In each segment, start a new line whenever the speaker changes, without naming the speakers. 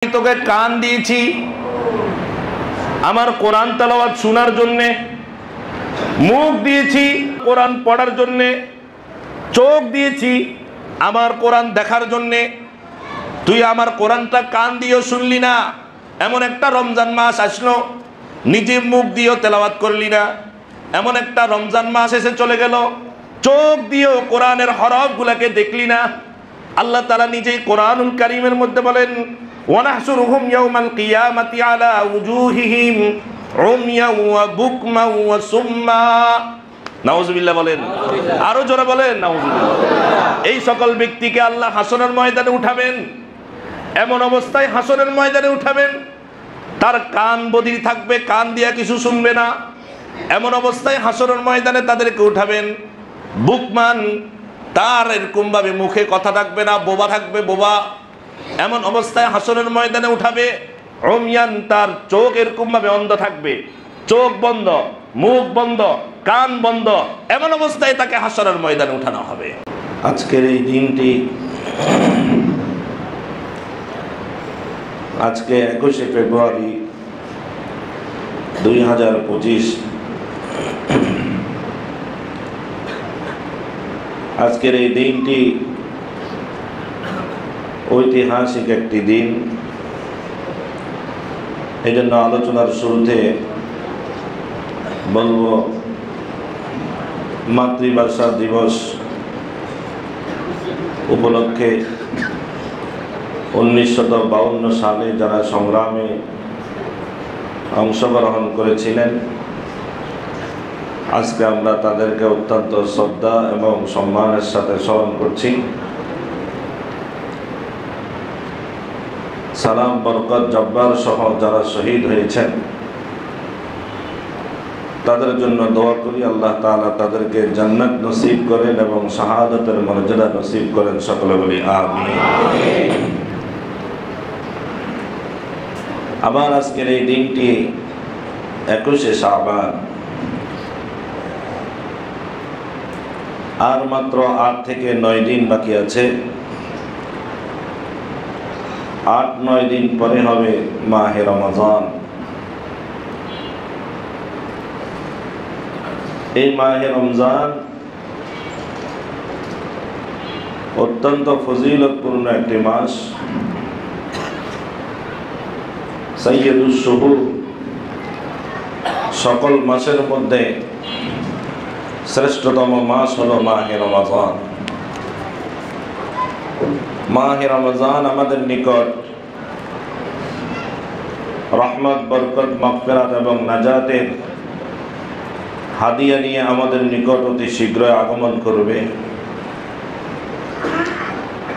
তোকে কান দিয়েছি আমার কোরআন তেলাওয়াত শোনার জন্য, মুখ দিয়েছি কোরআন পড়ার জন্য, চোখ দিয়েছি আমার কোরআন দেখার জন্য। তুই আমার কোরআনটা কান দিয়েও শুনলি না। এমন একটা রমজান মাস আসলো, নিজে মুখ দিয়েও তেলাওয়াত করলি না। এমন একটা রমজান মাস এসে চলে গেল, চোখ দিয়েও কোরআনের হরফগুলোকে দেখলি না। আল্লাহ তাআলা নিজেই কোরআনুল কারীমের মধ্যে বলেন, ওয়ানাহশুরুহুম ইয়াওমাল কিয়ামাতি আলা উজুহিহিম উময়ান ওয়া বুকমান ওয়া সুম্মা। নাউযুবিল্লাহ বলেন, আরো জোরে বলেন নাউযুবিল্লাহ। এই সকল ব্যক্তিকে আল্লাহ হাসরের ময়দানে উঠাবেন। এমন অবস্থায় হাসরের ময়দানে উঠাবেন, তার কান বধির থাকবে, কান দিয়া কিছু শুনবে না। এমন অবস্থায় হাসরের ময়দানে তাদেরকে উঠাবেন। বুকমান, তার এরকম ভাবে মুখে কথা থাকবে না, বোবা থাকবে, বোবা। এমন অবস্থায় হাসরের ময়দানে উঠাবে। উময়ান, তার চোখ এরকম ভাবে অন্ধ থাকবে, চোখ বন্ধ, মুখ বন্ধ, কান বন্ধ। এমন অবস্থায় তাকে হাসরের ময়দানে উঠানো হবে। আজকের এই দিনটি, আজকে 21শে ফেব্রুয়ারি 2025। আজকের এই দিনটি ঐতিহাসিক একটি দিন। এই জন্য আলোচনার শুরুতে বলবো, মাতৃভাষা দিবস উপলক্ষে 1952 সালে যারা সংগ্রামে অংশগ্রহণ করেছিলেন, আজকে আমরা তাদেরকে অত্যন্ত শ্রদ্ধা এবং সম্মানের সাথে স্মরণ করছি। সালাম, বরকত, জব্বার সহ যারা শহীদ হয়েছেন তাদের জন্য দোয়া করি, আল্লাহ তাআলা তাদেরকে জান্নাত নসিব করেন এবং শাহাদাতের মর্যাদা নসিব করেন। সকলে বলি আমিন। আবার আজকের এই দিনটি 21শে শাবান। আর মাত্র 8 থেকে 9 দিন বাকি আছে। 8-9 দিন পরে হবে মাহে রমজান। এই মাহে রমজান অত্যন্ত ফজিলতপূর্ণ একটি মাস। সাইয়্যিদুশ শুহুর, সকল মাসের মধ্যে শ্রেষ্ঠতম মাস হলো মাহে রমজান। মাহে রমজান আমাদের নিকট রহমত, বরকত, মাগফিরাত এবং নাজাতের হাদিয়া নিয়ে আমাদের নিকট অতি শীঘ্রই আগমন করবে।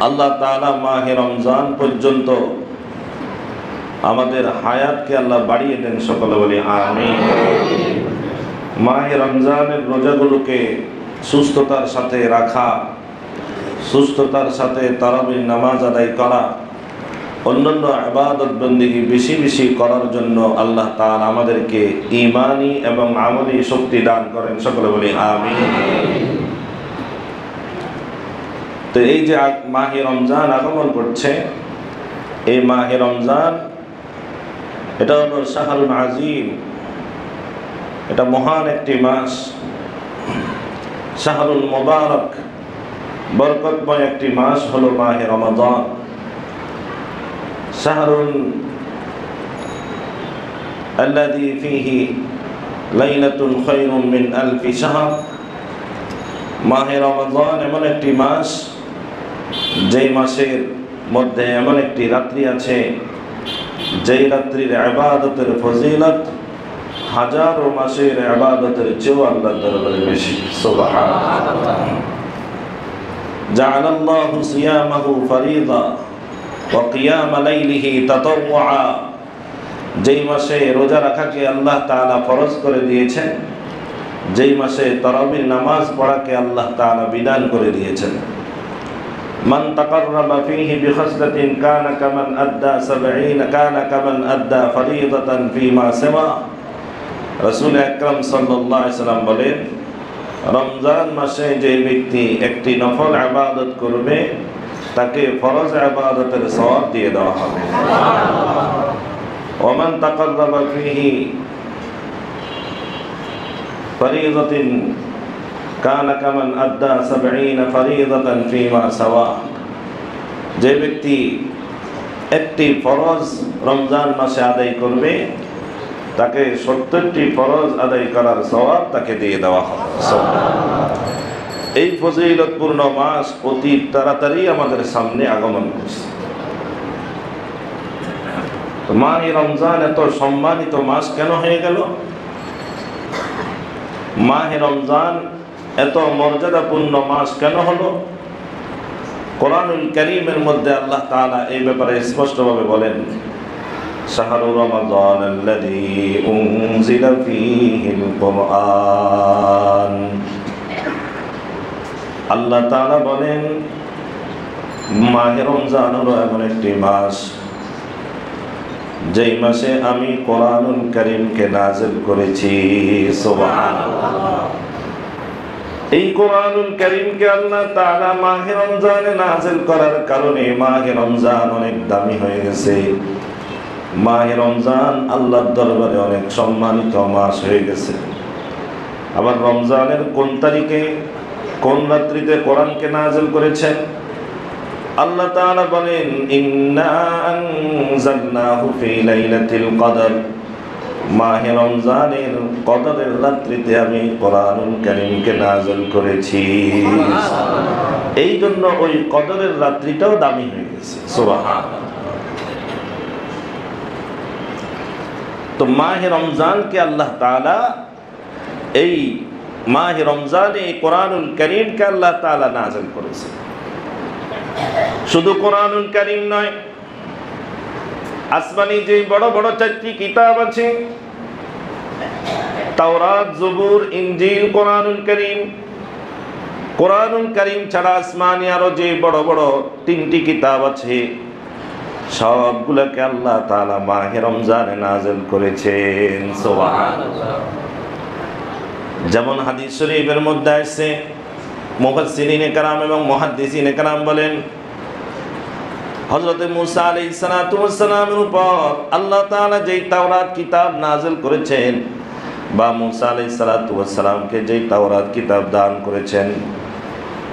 আল্লাহ তাআলা মাহে রমজান পর্যন্ত আমাদের হায়াতকে আল্লাহ বাড়িয়ে দেন। সকলে বলি আমিন। মাহে রমজানের রোজাগুলোকে সুস্থতার সাথে রাখা, সুস্থতার সাথে তারাবির নামাজ আদায় করা, অন্যান্য ইবাদত বন্দেগী বেশি বেশি করার জন্য আল্লাহ তাআলা আমাদেরকে ঈমানি এবং আমলি শক্তি দান করেন। সকলে বলি আমিন। তো এই যে মাহে রমজান আগমন করছে, এই মাহে রমজান এটা হলো শাহরুন আজিম, এটা মহান একটি মাস, শাহরুন মুবারক, বরকতময় একটি মাস হলো মাহে রমজান। শাহরুন আল্লাযী ফীহি লাইলাতুন খায়রুম মিন আলফি শাহর। মাহে রমজান এমন একটি মাস, যেই মাসের মধ্যে এমন একটি রাত্রি আছে, যেই রাত্রির ইবাদতের ফজিলত হাজারো মাসের ইবাদতের চেয়েও আল্লাহর দরবারে বেশি। সুবহানাল্লাহ। জাআলাল্লাহু সিয়ামাহু ফরিদা ওয়া কিয়ামা লাইলিহি তাতাওয়া। যেই মাসে রোজা রাখাকে আল্লাহ তাআলা ফরজ করে দিয়েছেন, যেই মাসে তারাবির নামাজ পড়াকে আল্লাহ তাআলা বিধান করে দিয়েছেন। মান তাকাররাবা ফীহি বিখাসলাতিন কানা কামান আদ্দা 70 কানা কামান আদ্দা ফরিদাতান ফীমা সিওয়া। রাসূল আকরাম সাল্লাল্লাহু আলাইহি সাল্লাম বলেন, রমজান মাসে যে ব্যক্তি একটি নফল ইবাদত করবে, তাকে ফরজ ইবাদতের সওয়াব দিয়ে দেওয়া হবে। ওমান তাকাররাবা ফিহি ফরিদাতান কানা কামান আদ্দা 70 ফরিদাতান ফিমা সাওয়া। যে ব্যক্তি একটি ফরজ রমজান মাসে আদায় করবে তাকে 70টি ফরজ আদায় করার সওয়াব তাকে দিয়ে দেওয়া হবে। এই ফজিলতপূর্ণ মাস অতি তাড়াতাড়ি আমাদের সামনে আগমন করছে। মাহে রমজান এত সম্মানিত মাস কেন হয়ে গেল? মাহে রমজান এত মর্যাদাপূর্ণ মাস কেন হলো? কোরআনুল কারীমের মধ্যে আল্লাহ তাআলা এই ব্যাপারে স্পষ্টভাবে বলেন, শাহরু রমাদানাল্লাযী উনজিলা ফীহিল কুরআন। আল্লাহ তাআলা বলেন, মাহে রমজান হলো এমন একটি মাস যেই মাসে আমি কোরআনুল কারীমকে নাযিল করেছি। সুবহানাল্লাহ। এই কোরআনুল কারীমকে আল্লাহ তাআলা মাহে রমজানে নাযিল করার কারণে মাহে রমজান অনেক দামি হয়ে গেছে। মাহে রমজান আল্লাহর দরবারে অনেক সম্মানিত মাস হয়ে গেছে। আবার রমজানের কোন তারিখে কোন রাত্রিতে কোরআনকে নাযিল করেছেন? আল্লাহ তাআলা বলেন, ইন্না আনজালনাহু ফি লাইলাতিল কদর। মাহে রমজানের কদরের রাত্রিতে আমি কোরআনুল কারীমকে নাযিল করেছি। এই জন্য ওই কদরের রাত্রিটাও দামি হয়ে গেছে। সুবহানাল্লাহ। তো মাহে রমজানকে আল্লাহ তাআলা এই মাহে রমজানে কোরআনুল কারীমকে আল্লাহ তাআলা নাযিল করেছে। শুধু কোরআনুল কারীম নয়, আসমানি যে বড় বড় 4টি কিতাব আছে, তাওরাত, জবুর, ইনজিল, কোরআনুল কারীম। কোরআনুল কারীম ছাড়া আসমানি আরো যে বড় বড় 3টি কিতাব আছে, সবগুলোকে আল্লাহ তাআলা মাহে রমজানে নাযিল করেছেন। সুবহানাল্লাহ। যেমন হাদিস শরীফের মধ্যে আছে, মুফাসসিরিনে কেরাম এবং মুহাদ্দিসিনে কেরাম বলেন, হযরত মুসা আলাইহিস সালাতু ওয়াস সালামের উপর আল্লাহ তাআলা যেই তাওরাত কিতাব নাযিল করেছেন, বা মুসা আলাইহিস সালাতু ওয়াস সালামকে যেই তাওরাত কিতাব দান করেছেন,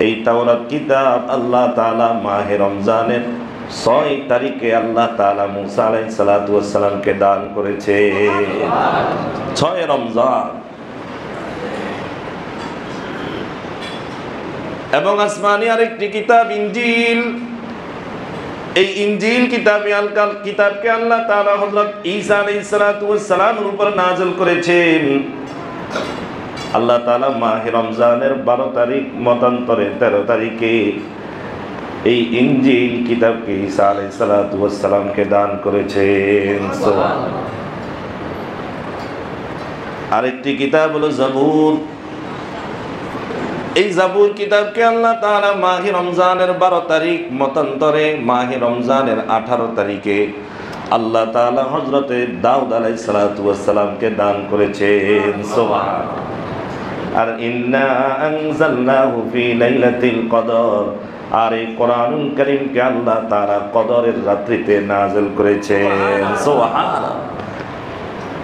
এই তাওরাত কিতাব আল্লাহ তাআলা মাহে রমজানের 6 তারিখে আল্লাহ তাআলা মুসা আলাইহিস সালাতু ওয়াস সালামকে দান করেছে। 6 রমজান। এবং আসমানি আরেকটি কিতাব ইনজিল। এই ইনজিল কিতাবকে আল্লাহ তাআলা হযরত ঈসা আলাইহিস সালাতু ওয়াস সালামের উপর নাযিল করেছেন। আল্লাহ তাআলা মাহে রমজানের 12 তারিখ মতান্তরে 13 তারিখে এই ইনজিল কিতাবকে ঈসা আলাইহিস সালাতু ওয়াস সালামকে দান করেছেন। সুবহানাল্লাহ। আরেকটি কিতাব হলো জাবুর। এই জাবুর কিতাবকে আল্লাহ তাআলা মাহে রমজানের 12 তারিখ মতান্তরে মাহে রমজানের 18 তারিখে আল্লাহ তাআলা হযরতে দাউদ আলাইহিস সালাতু ওয়াস সালামকে দান করেছেন। সুবহানাল্লাহ। আর ইন্না আনজালনাহু ফি লাইলাতিল কদর। আর এই কোরআনুল কারীমকে আল্লাহ তাআলা কদরের রাত্রিতে নাযিল করেছেন। সুবহানাল্লাহ।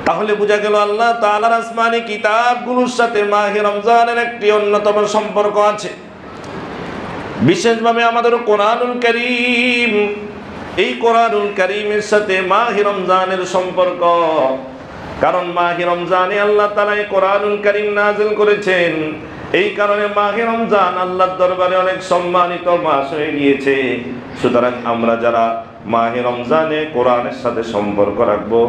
তাহলে বোঝা গেল আল্লাহ তাআলার আসমানি কিতাবগুলোর সাথে মাহে রমজানের একটি অন্যতম সম্পর্ক আছে। বিশেষভাবে আমাদের কোরআনুল কারীম, এই কোরআনুল কারীমের সাথে মাহে রমজানের সম্পর্ক। কারণ মাহে রমজানে আল্লাহ তাআলা এই কোরআনুল কারীম নাযিল করেছেন। এই কারণে মাহে রমজান আল্লাহর দরবারে অনেক সম্মানিত মাস হয়ে গিয়েছে। সুতরাং আমরা যারা মাহে রমজানে কোরআনের সাথে সম্পর্ক রাখবো,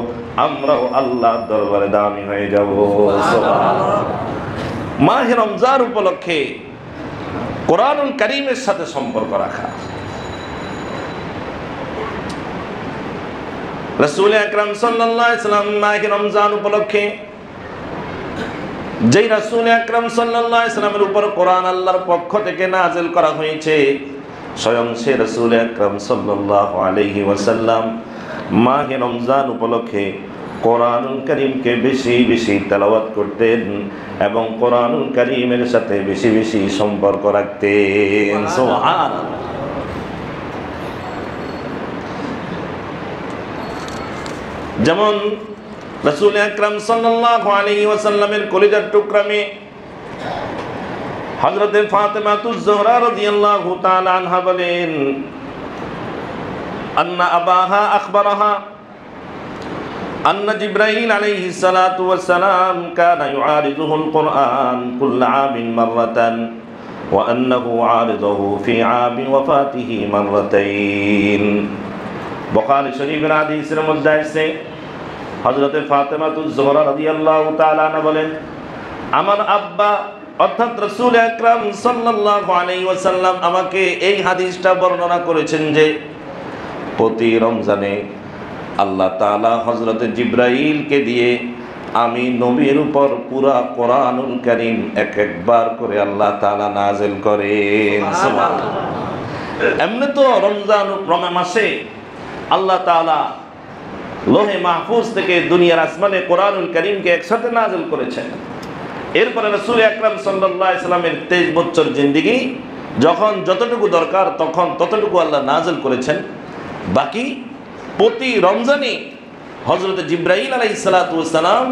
আমরাও আল্লাহর দরবারে দামি হয়ে যাব। সুবহানাল্লাহ। মাহে রমজান উপলক্ষে কোরআনুল কারীমের সাথে সম্পর্ক রাখা। রাসূল আকরাম সাল্লাল্লাহু আলাইহি ওয়াসাল্লাম মাহে রমজান উপলক্ষে যেই রাসূল আকরাম সাল্লাল্লাহু আলাইহি ওয়াসাল্লামের উপর কোরআন আল্লাহর পক্ষ থেকে নাযিল করা হয়েছে, স্বয়ং সে রাসূল আকরাম সাল্লাল্লাহু আলাইহি ওয়াসাল্লাম মাহে রমজান উপলক্ষে কোরআনুল কারীমকে বেশি বেশি তেলাওয়াত করতেন এবং কোরআনুল কারীমের সাথে বেশি বেশি সম্পর্ক রাখতেন। সুবহানাল্লাহ। যেমন রাসূল আকরাম সাল্লাল্লাহু আলাইহি ওয়াসাল্লামের কলিজার টুকরা মেয়ে হযরতে ফাতেমাতুজ জোহরা রাদিয়াল্লাহু তাআলা আনহা বলেন, আন্না আবাহা আখবারাহা আন্না জিবরাইল আলাইহিস সালাতু ওয়াস সালাম কানা ইউআরিদুহুল কুরআন কুল্লা আমিন মাররাতান ওয়া আন্নাহু আরিদাহু ফি আমি ওয়াফাতিহি মাররাতাইন। বুখারী শরীফের হাদিসের মধ্যে আছে হযরতে ফাতেমাতুজ জোহরা রাদিয়াল্লাহু তাআলা আনহা বলেন, আমার আব্বা অর্থাৎ রাসূল আকরাম সাল্লাল্লাহু আলাইহি ওয়াসাল্লাম আমাকে এই হাদিসটা বর্ণনা করেছেন যে প্রতি রমজানে আল্লাহ তাআলা হযরতে জিবরাইলকে দিয়ে আমি নবীর উপর পুরা কোরআনুল কারীম এক একবার করে আল্লাহ তাআলা নাযিল করেন। সুবহানাল্লাহ। এমনি তো রমজান মাসে আল্লাহ তাআলা লোহে মাহফুজ থেকে দুনিয়ার আসমানে কোরআনুল কারীমকে একসাথে নাযিল করেছেন। এরপরে রাসূল আকরাম সাল্লাল্লাহু আলাইহি ওয়াসাল্লামের 23 বছর জিন্দেগি যখন যতটুকু দরকার তখন ততটুকু আল্লাহ নাযিল করেছেন। বাকি প্রতি রমজানে হযরত জিবরাইল আলাইহিস সালাতু ওয়াস সালাম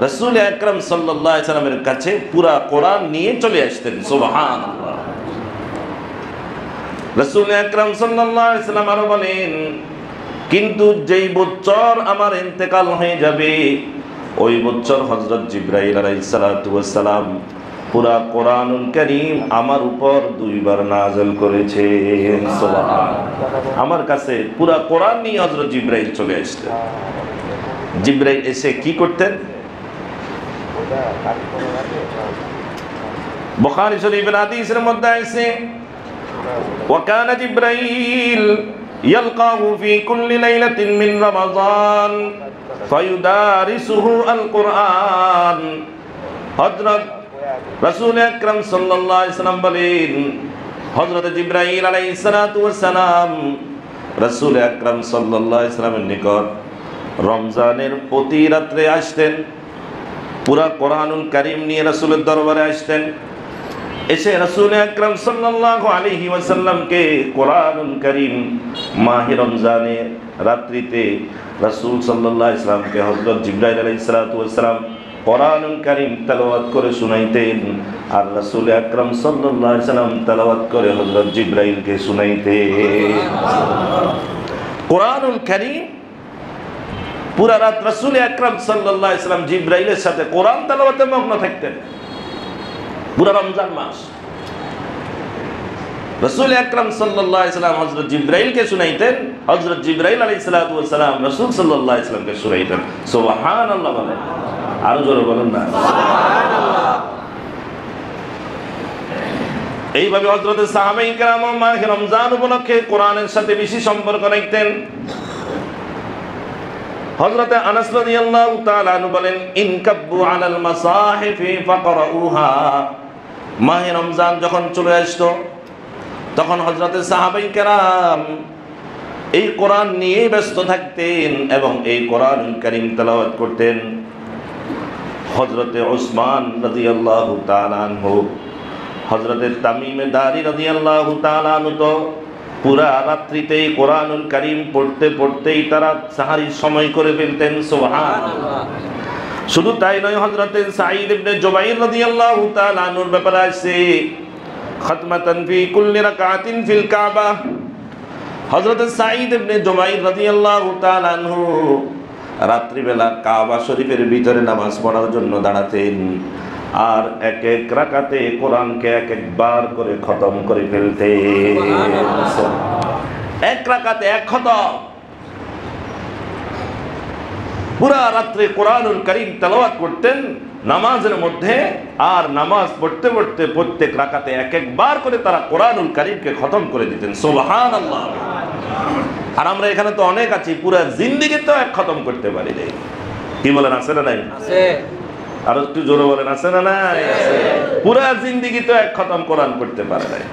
রাসূল আকরাম সাল্লাল্লাহু আলাইহি ওয়াসাল্লামের কাছে পুরা কোরআন নিয়ে চলে আসতেন। সুবহানাল্লাহ। রাসূল আকরাম সাল্লাল্লাহু আলাইহি ওয়াসাল্লাম আরো বলেন, কিন্তু যেই বছর আমার ইন্তেকাল হয়ে যাবে ওই বছর হযরত জিবরাইল আলাইহিস সালাতু ওয়াস সালাম পুরা কোরআনুল কারীম আমার উপর 2 বার নাযিল করেছেন। সুবহানাল্লাহ। আমার কাছে পুরা কোরআন নিয়ে হযরত জিবরাইল চলে আসতেন। জিবরাইল এসে কি করতেন? বুখারী শরীফের হাদিসের মধ্যে আছে, ওয়া কানা জিবরাইল ইয়ালকাহু ফি কুল্লি লাইলাতিন মিন রমাযান ফায়ুদারিসুহু আল কুরআন। হযরত রাসূল আকরাম সাল্লাল্লাহু আলাইহি ওয়াসাল্লাম বলেন, হযরত জিবরাইল আলাইহিস সালাতু ওয়াস সালাম রাসূল আকরাম সাল্লাল্লাহু আলাইহি ওয়াসাল্লামের নিকট রমজানের প্রতি রাতে আসতেন, পুরা কোরআনুল কারীম নিয়ে রাসূলের দরবারে আসতেন। এসে রাসূল আকরাম সাল্লাল্লাহু আলাইহি ওয়াসাল্লামকে কোরআনুল কারীম মাহে রমজানে রাত্রিতে রাসূল সাল্লাল্লাহু আলাইহি ওয়াসাল্লামকে হযরত জিবরাইল আলাইহিস সালাতু ওয়াস সালাম কোরআনুল কারীম তেলাওয়াত করে শুনাইতেন, আর রাসূল আকরাম সাল্লাল্লাহু আলাইহি ওয়াসাল্লাম তেলাওয়াত করে হযরত জিবরাইলকে শুনাইতেন। কোরআনুল কারীম পুরা রাত রাসূল আকরাম সাল্লাল্লাহু আলাইহি ওয়াসাল্লাম জিবরাইলের সাথে কোরআন তেলাওয়াতে মগ্ন থাকতেন। পুরা রমজান মাস রাসূল আকরাম সাল্লাল্লাহু আলাইহি ওয়াসাল্লাম হযরত জিবরাইলকে শুনাইতেন, হযরত জিবরাইল আলাইহিস সালাতু ওয়াস সালাম রাসূল সাল্লাল্লাহু আলাইহি ওয়াসাল্লামকে শুনাইতেন। সুবহানাল্লাহ বলেন, আরো জোরে বলেন না সুবহানাল্লাহ। এইভাবে হযরত সাহাবায়ে কেরাম মাহে রমজান উপলক্ষে কোরআনের সাথে বেশি সম্পর্ক রাখতেন। হযরত আনাস রাদিয়াল্লাহু তাআলা আনহু বলেন, ইনকাব্বু আলাল মাসাহিফি ফাকরাউহা। মাহে রমজান যখন চলে আসতো তখন হযরত সাহাবায়ে কেরাম এই কোরআন নিয়ে ব্যস্ত থাকতেন এবং এই কোরআনুল কারীম তেলাওয়াত করতেন। হযরত উসমান রাদিয়াল্লাহু তাআলা আনহু, হযরত তামিম দারি রাদিয়াল্লাহু তাআলা আনহু তো পুরা রাত্রিতে কোরআনুল কারীম পড়তে পড়তেই তারা সাহারির সময় করে ফেলতেন। সুবহানাল্লাহ। শুধু তাই নয়, হযরত সাঈদ ইবনে জুবাইর রাদিয়াল্লাহু তাআলা আনহুর ব্যাপারে আছে, খাতমাতান ফি কুল্লি রাকাতিন ফিল কাবা। হযরত সাঈদ ইবনে জুবাইর রাদিয়াল্লাহু তাআলা আনহু রাত্রিবেলা কাবা শরীফের ভিতরে নামাজ পড়ার জন্য দাঁড়াতেন, আর এক এক রাকাতে কোরআনকে এক একবার করে খতম করে ফেলতেন। এক রাকাতে এক খতম। পুরা রাত্রে কোরআনুল কারীম তেলাওয়াত করতেন নামাজের মধ্যে, আর নামাজ পড়তে পড়তে প্রত্যেক রাকাতে এক একবার করে তারা কোরআনুল কারীমকে খতম করে দিতেন। সুবহানাল্লাহ। আর আমরা এখানে তো অনেক আছি পুরা জিন্দেগি তো এক খতম করতে পারি নাই। কি বলেন, আছে না নাই? আছে। আর একটু জোরে বলেন, আছে না নাই? আছে। পুরা জিন্দেগি তো এক খতম কোরআন করতে পারে নাই।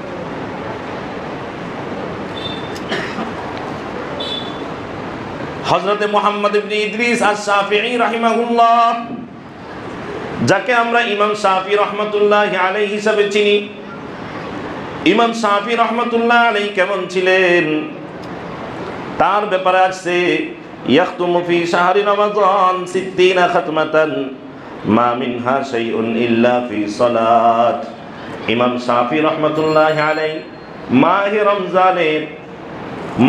হযরত মুহাম্মদ ইবনে ইদ্রিস আশ-শাফিঈ রাহিমাহুল্লাহ, যাকে আমরা ইমাম শাফি রাহমাতুল্লাহি আলাইহি হিসেবে চিনি, ইমাম শাফি রাহমাতুল্লাহ আলাইহি কেমন ছিলেন তার ব্যাপারে আসছে, ইয়াখতুমু ফি শাহরি রমাযান 60 খাতমাতান মা মিনহা শাইউন ইল্লা ফি সালাত। ইমাম শাফি রাহমাতুল্লাহি আলাইহি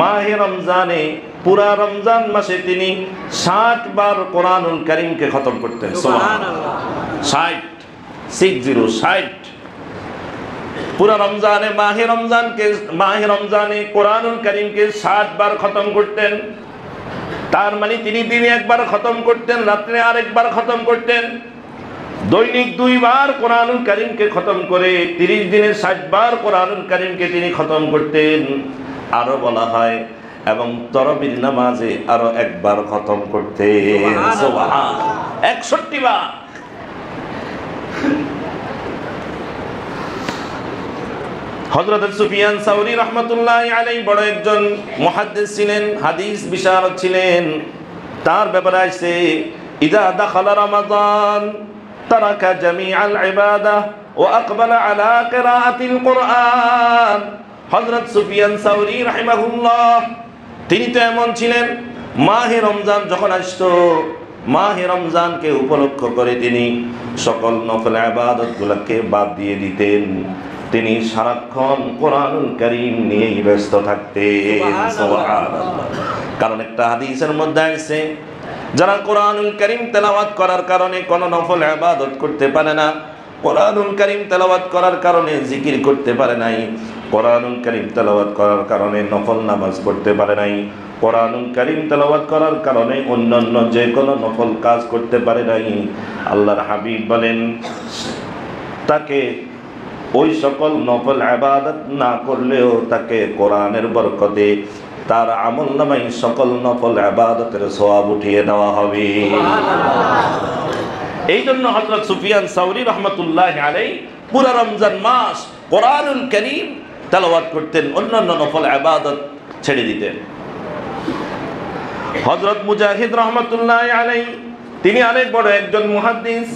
মাহে রমজানে পুরা রমজান মাসে তিনি 60 বার কোরআনুল কারীমকে খতম করতেন। সুবহানাল্লাহ। 60 পুরা রমজানে মাহে রমজানে কোরআনুল কারীমকে 60 বার খতম করতেন। তার মানে তিনি দিনে একবার খতম করতেন, রাত্রে আরেকবার খতম করতেন। দৈনিক 2 বার কোরআনুল কারীমকে খতম করে 30 দিনে 60 বার কোরআনুল কারীমকে তিনি খতম করতেন। আরো বলা হয় এবং তারাবির নামাজে আরো একবার খতম করতেন। সুবহানাল্লাহ। 61 বার। হযরত সুফিয়ান সাউরি রাহমাতুল্লাহি আলাইহি বড় একজন মুহাদ্দিস ছিলেন, হাদিস বিশারদ ছিলেন। তার ব্যাপারে আছে ইযা দাখালা রমাযান তারাকা জামিআল ইবাদাহ ওয়া আকবালা আলা কিরাআতিল কুরআন। হযরত সুফিয়ান সাউরি রাহিমাহুল্লাহ তিনি তো এমন ছিলেন, মাহে রমজান যখন আসতো, মাহে রমজানকে উপলক্ষ করে তিনি সকল নফল ইবাদতগুলোকে বাদ দিয়ে দিতেন। তিনি সারাক্ষণ কোরআনুল কারীম নিয়েই ব্যস্ত থাকতেন। সুবহানাল্লাহ। কারণ একটা হাদিসের মধ্যে আছে যারা কোরআনুল কারীম তেলাওয়াত করার কারণে কোন নফল ইবাদত করতে পারে না, কোরআনুল কারীম তেলাওয়াত করার কারণে জিকির করতে পারে নাই, কোরআনুল কারীম তেলাওয়াত করার কারণে নফল নামাজ পড়তে পারে নাই, কোরআনুল কারীম তেলাওয়াত করার কারণে অন্যান্য যে কোনো নফল কাজ করতে পারে নাই, আল্লাহর হাবিব বলেন তাকে ওই সকল নফল ইবাদত না করলেও তাকে কোরআনের বরকতে তার আমলনামায় সকল নফল ইবাদতের সওয়াব উঠিয়ে দেওয়া হবে। এই জন্য হযরত সুফিয়ান সাউরি রাহমাতুল্লাহি আলাইহি পুরা রমজান মাস কোরআনুল কারীম তেলাওয়াত করতেন, অন্যান্য নফল ইবাদত ছেড়ে দিতেন। হযরত মুজাহিদ রাহমাতুল্লাহি আলাইহি তিনি অনেক বড় একজন মুহাদ্দিস।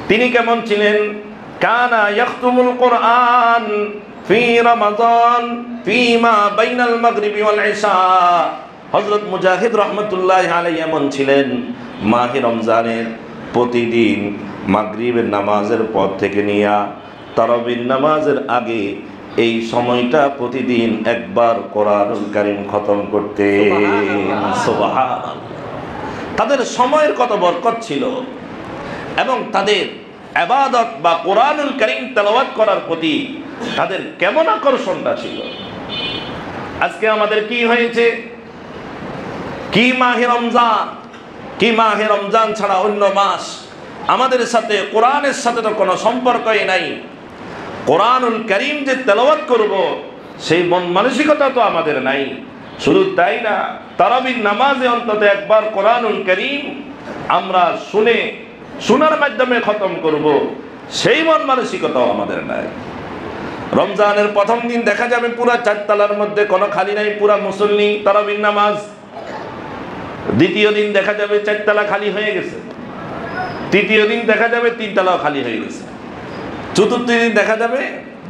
তিনি কেমন ছিলেন? কানা ইয়াখতুমুল কুরআন ফি রমাযান ফিমা বাইনাল মাগরিবি ওয়াল ইশা। হযরত মুজাহিদ রাহমাতুল্লাহি আলাইহি এমন ছিলেন, মাহে রমজানের প্রতিদিন মাগরিবের নামাজের পর থেকে নিয়ে তারাবির নামাজের আগে এই সময়টা প্রতিদিন একবার কোরআনুল কারীম খতম করতেন। সুবহানাল্লাহ। তাদের সময়ের কত বরকত ছিল এবং তাদের ইবাদত বা কোরআনুল কারীম তেলাওয়াত করার প্রতি তাদের কেমন আকর্ষণটা ছিল। আজকে আমাদের কি হয়েছে? কি মাহে রমজান ছাড়া অন্য মাস আমাদের সাথে কোরআনের সাথে তো কোনো সম্পর্কই নাই। কোরআনুল কারীম যে তেলাওয়াত করব সেই মন মানসিকতা তো আমাদের নাই। শুধু তাই না, তারাবির নামাজে অন্তত একবার কোরআনুল কারীম আমরা শোনার মাধ্যমে খতম করব, সেই মন মানসিকতাও আমাদের নাই। রমজানের প্রথম দিন দেখা যাবে পুরা 4 তালার মধ্যে কোনো খালি নাই, পুরা মুসল্লি তারাবির নামাজ। দ্বিতীয় দিন দেখা যাবে 4 তালা খালি হয়ে গেছে, তৃতীয় দিন দেখা যাবে 3 তালাও খালি হয়ে গেছে, চতুর্থ দিন দেখা যাবে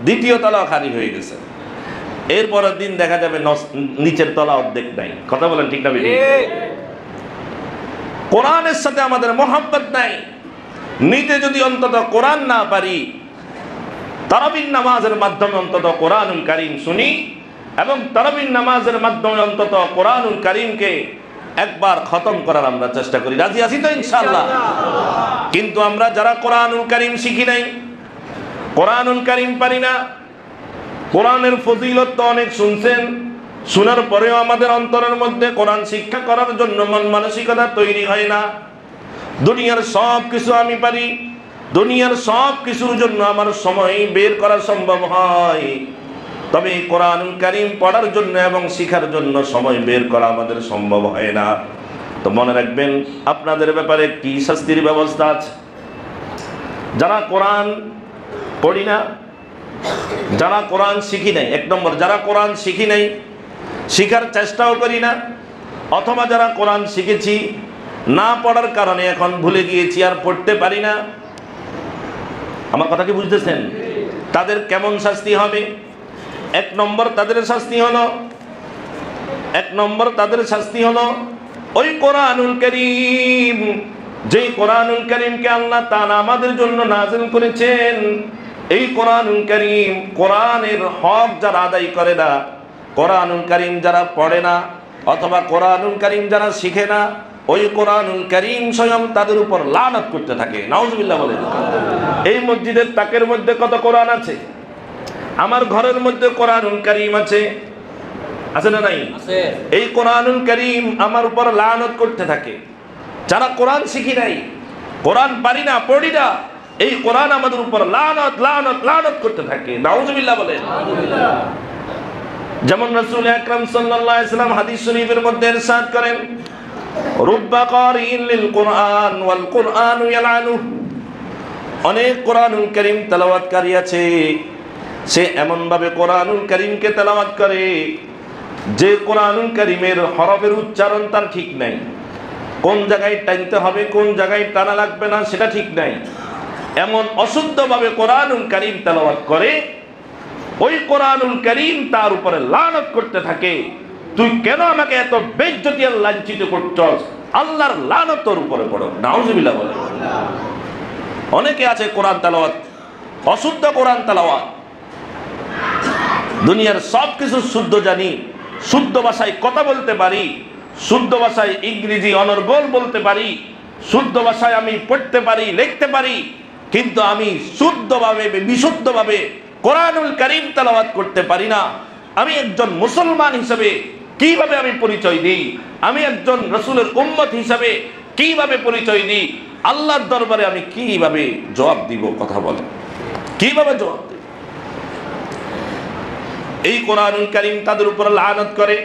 2য় তলাও খালি হয়ে গেছে, এরপরের দিন দেখা যাবে নিচের তলা অর্ধেক নাই। কথা বলেন ঠিক না বেঠিক? কোরআনের সাথে আমাদের মোহাব্বত নাই। নিতে যদি অন্তত কোরআন না পারি, তারাবির নামাজের মাধ্যমে অন্তত কোরআনুল কারীম শুনি এবং তারাবির নামাজের মাধ্যমে অন্তত কোরআনুল কারীমকে একবার খতম করার আমরা চেষ্টা করি। রাজি আছি তো ইনশাআল্লাহ? কিন্তু আমরা যারা কোরআনুল কারীম শিখি নাই, কোরআনুল কারীম পারি না, কোরআনের ফজিলত তো অনেক শুনছেন, শোনার পরেও আমাদের অন্তরের মধ্যে কোরআন শিক্ষা করার জন্য মন মানসিকতা তৈরি হয় না। দুনিয়ার সব কিছু আমি পারি, দুনিয়ার সব কিছুর জন্য আমার সময় বের করা সম্ভব হয়, তবে কোরআনুল কারীম পড়ার জন্য এবং শিখার জন্য সময় বের করা আমাদের সম্ভব হয় না। তো মনে রাখবেন আপনাদের ব্যাপারে কি শাস্তির ব্যবস্থা আছে। যারা কোরআন পড়ি না, যারা কোরআন শিখি নাই, 1 নম্বর যারা কোরআন শিখি নাই, শিখার চেষ্টাও করি না, অথবা যারা কোরআন শিখেছি না পড়ার কারণে এখন ভুলে গিয়েছি আর পড়তে পারি না, আমার কথা কি বুঝতেছেন? তাদের কেমন শাস্তি হবে? 1 নম্বর তাদের শাস্তি হলো ওই কোরআনুল কারীম, যেই কোরআনুল কারীমকে আল্লাহ তাআলা আমাদের জন্য নাযিল করেছেন, এই কোরআনুল কারীম, কোরআনের হক যারা আদায় করে না, কোরআনুল কারীম যারা পড়ে না, অথবা কোরআনুল কারীম যারা শিখে না, ওই কোরআনুল কারীম স্বয়ং তাদের উপর লানত করতে থাকে। নাউজুবিল্লাহ বলেন। এই মসজিদের তাকের মধ্যে কত কোরআন আছে? আমার ঘরের মধ্যে কোরআনুল কারীম আছে, আছে না নাই? এই কোরআনুল কারীম আমার উপর লানত করতে থাকে। যারা কোরআন শিখি নাই, কোরআন পারি না, পড়ি না, এই কোরআন আমাদের উপর লানত লানত লানত করতে থাকে। নাউজুবিল্লাহ বলেন। যেমন রাসূল আকরাম সাল্লাল্লাহু আলাইহি ওয়াসাল্লাম হাদিস শরীফের মধ্যে ইরশাদ করেন, রুব্বা কারিইন লিল কুরআন ওয়াল কুরআনু ইয়ালানু। অনেক কোরআনুল কারীম তেলাওয়াতকারী আছে, সে এমন ভাবে কোরআনুল কারীমকে তেলাওয়াত করে যে কোরআনুল কারীমের হরফের উচ্চারণ তার ঠিক নাই, কোন জায়গায় টানতে হবে, কোন জায়গায় টানা লাগবে না সেটা ঠিক নাই, এমন অশুদ্ধভাবে কোরআনুল কারীম তেলাওয়াত করে। ওই কোরআনুল কারীম তার উপরে লানত করতে থাকে, তুই কেন আমাকে এত বেইজ্জতি আর লাঞ্ছিত করছস, আল্লাহর লানত তোর উপরে পড়ো। নাউজুবিল্লাহ বলে। অনেকে আছে কোরআন তেলাওয়াত, অশুদ্ধ কোরআন তেলাওয়াত। দুনিয়ার সব কিছু শুদ্ধ জানি, শুদ্ধ ভাষায় কথা বলতে পারি, শুদ্ধ ভাষায় ইংরেজি অনর্গল বলতে পারি, শুদ্ধ ভাষায় আমি পড়তে পারি, লিখতে পারি, কিন্তু আমি শুদ্ধভাবে বিশুদ্ধভাবে কোরআনুল কারীম তেলাওয়াত করতে পারি না। আমি একজন মুসলমান হিসেবে কিভাবে আমি পরিচয় দিই? আমি একজন রাসূলের উম্মত হিসেবে কিভাবে পরিচয় দিই? আল্লাহর দরবারে আমি কিভাবে জবাব দিব? কথা বলে, কিভাবে জবাব দিব? এই কোরআনুল কারীম তাদের উপর লানত করে।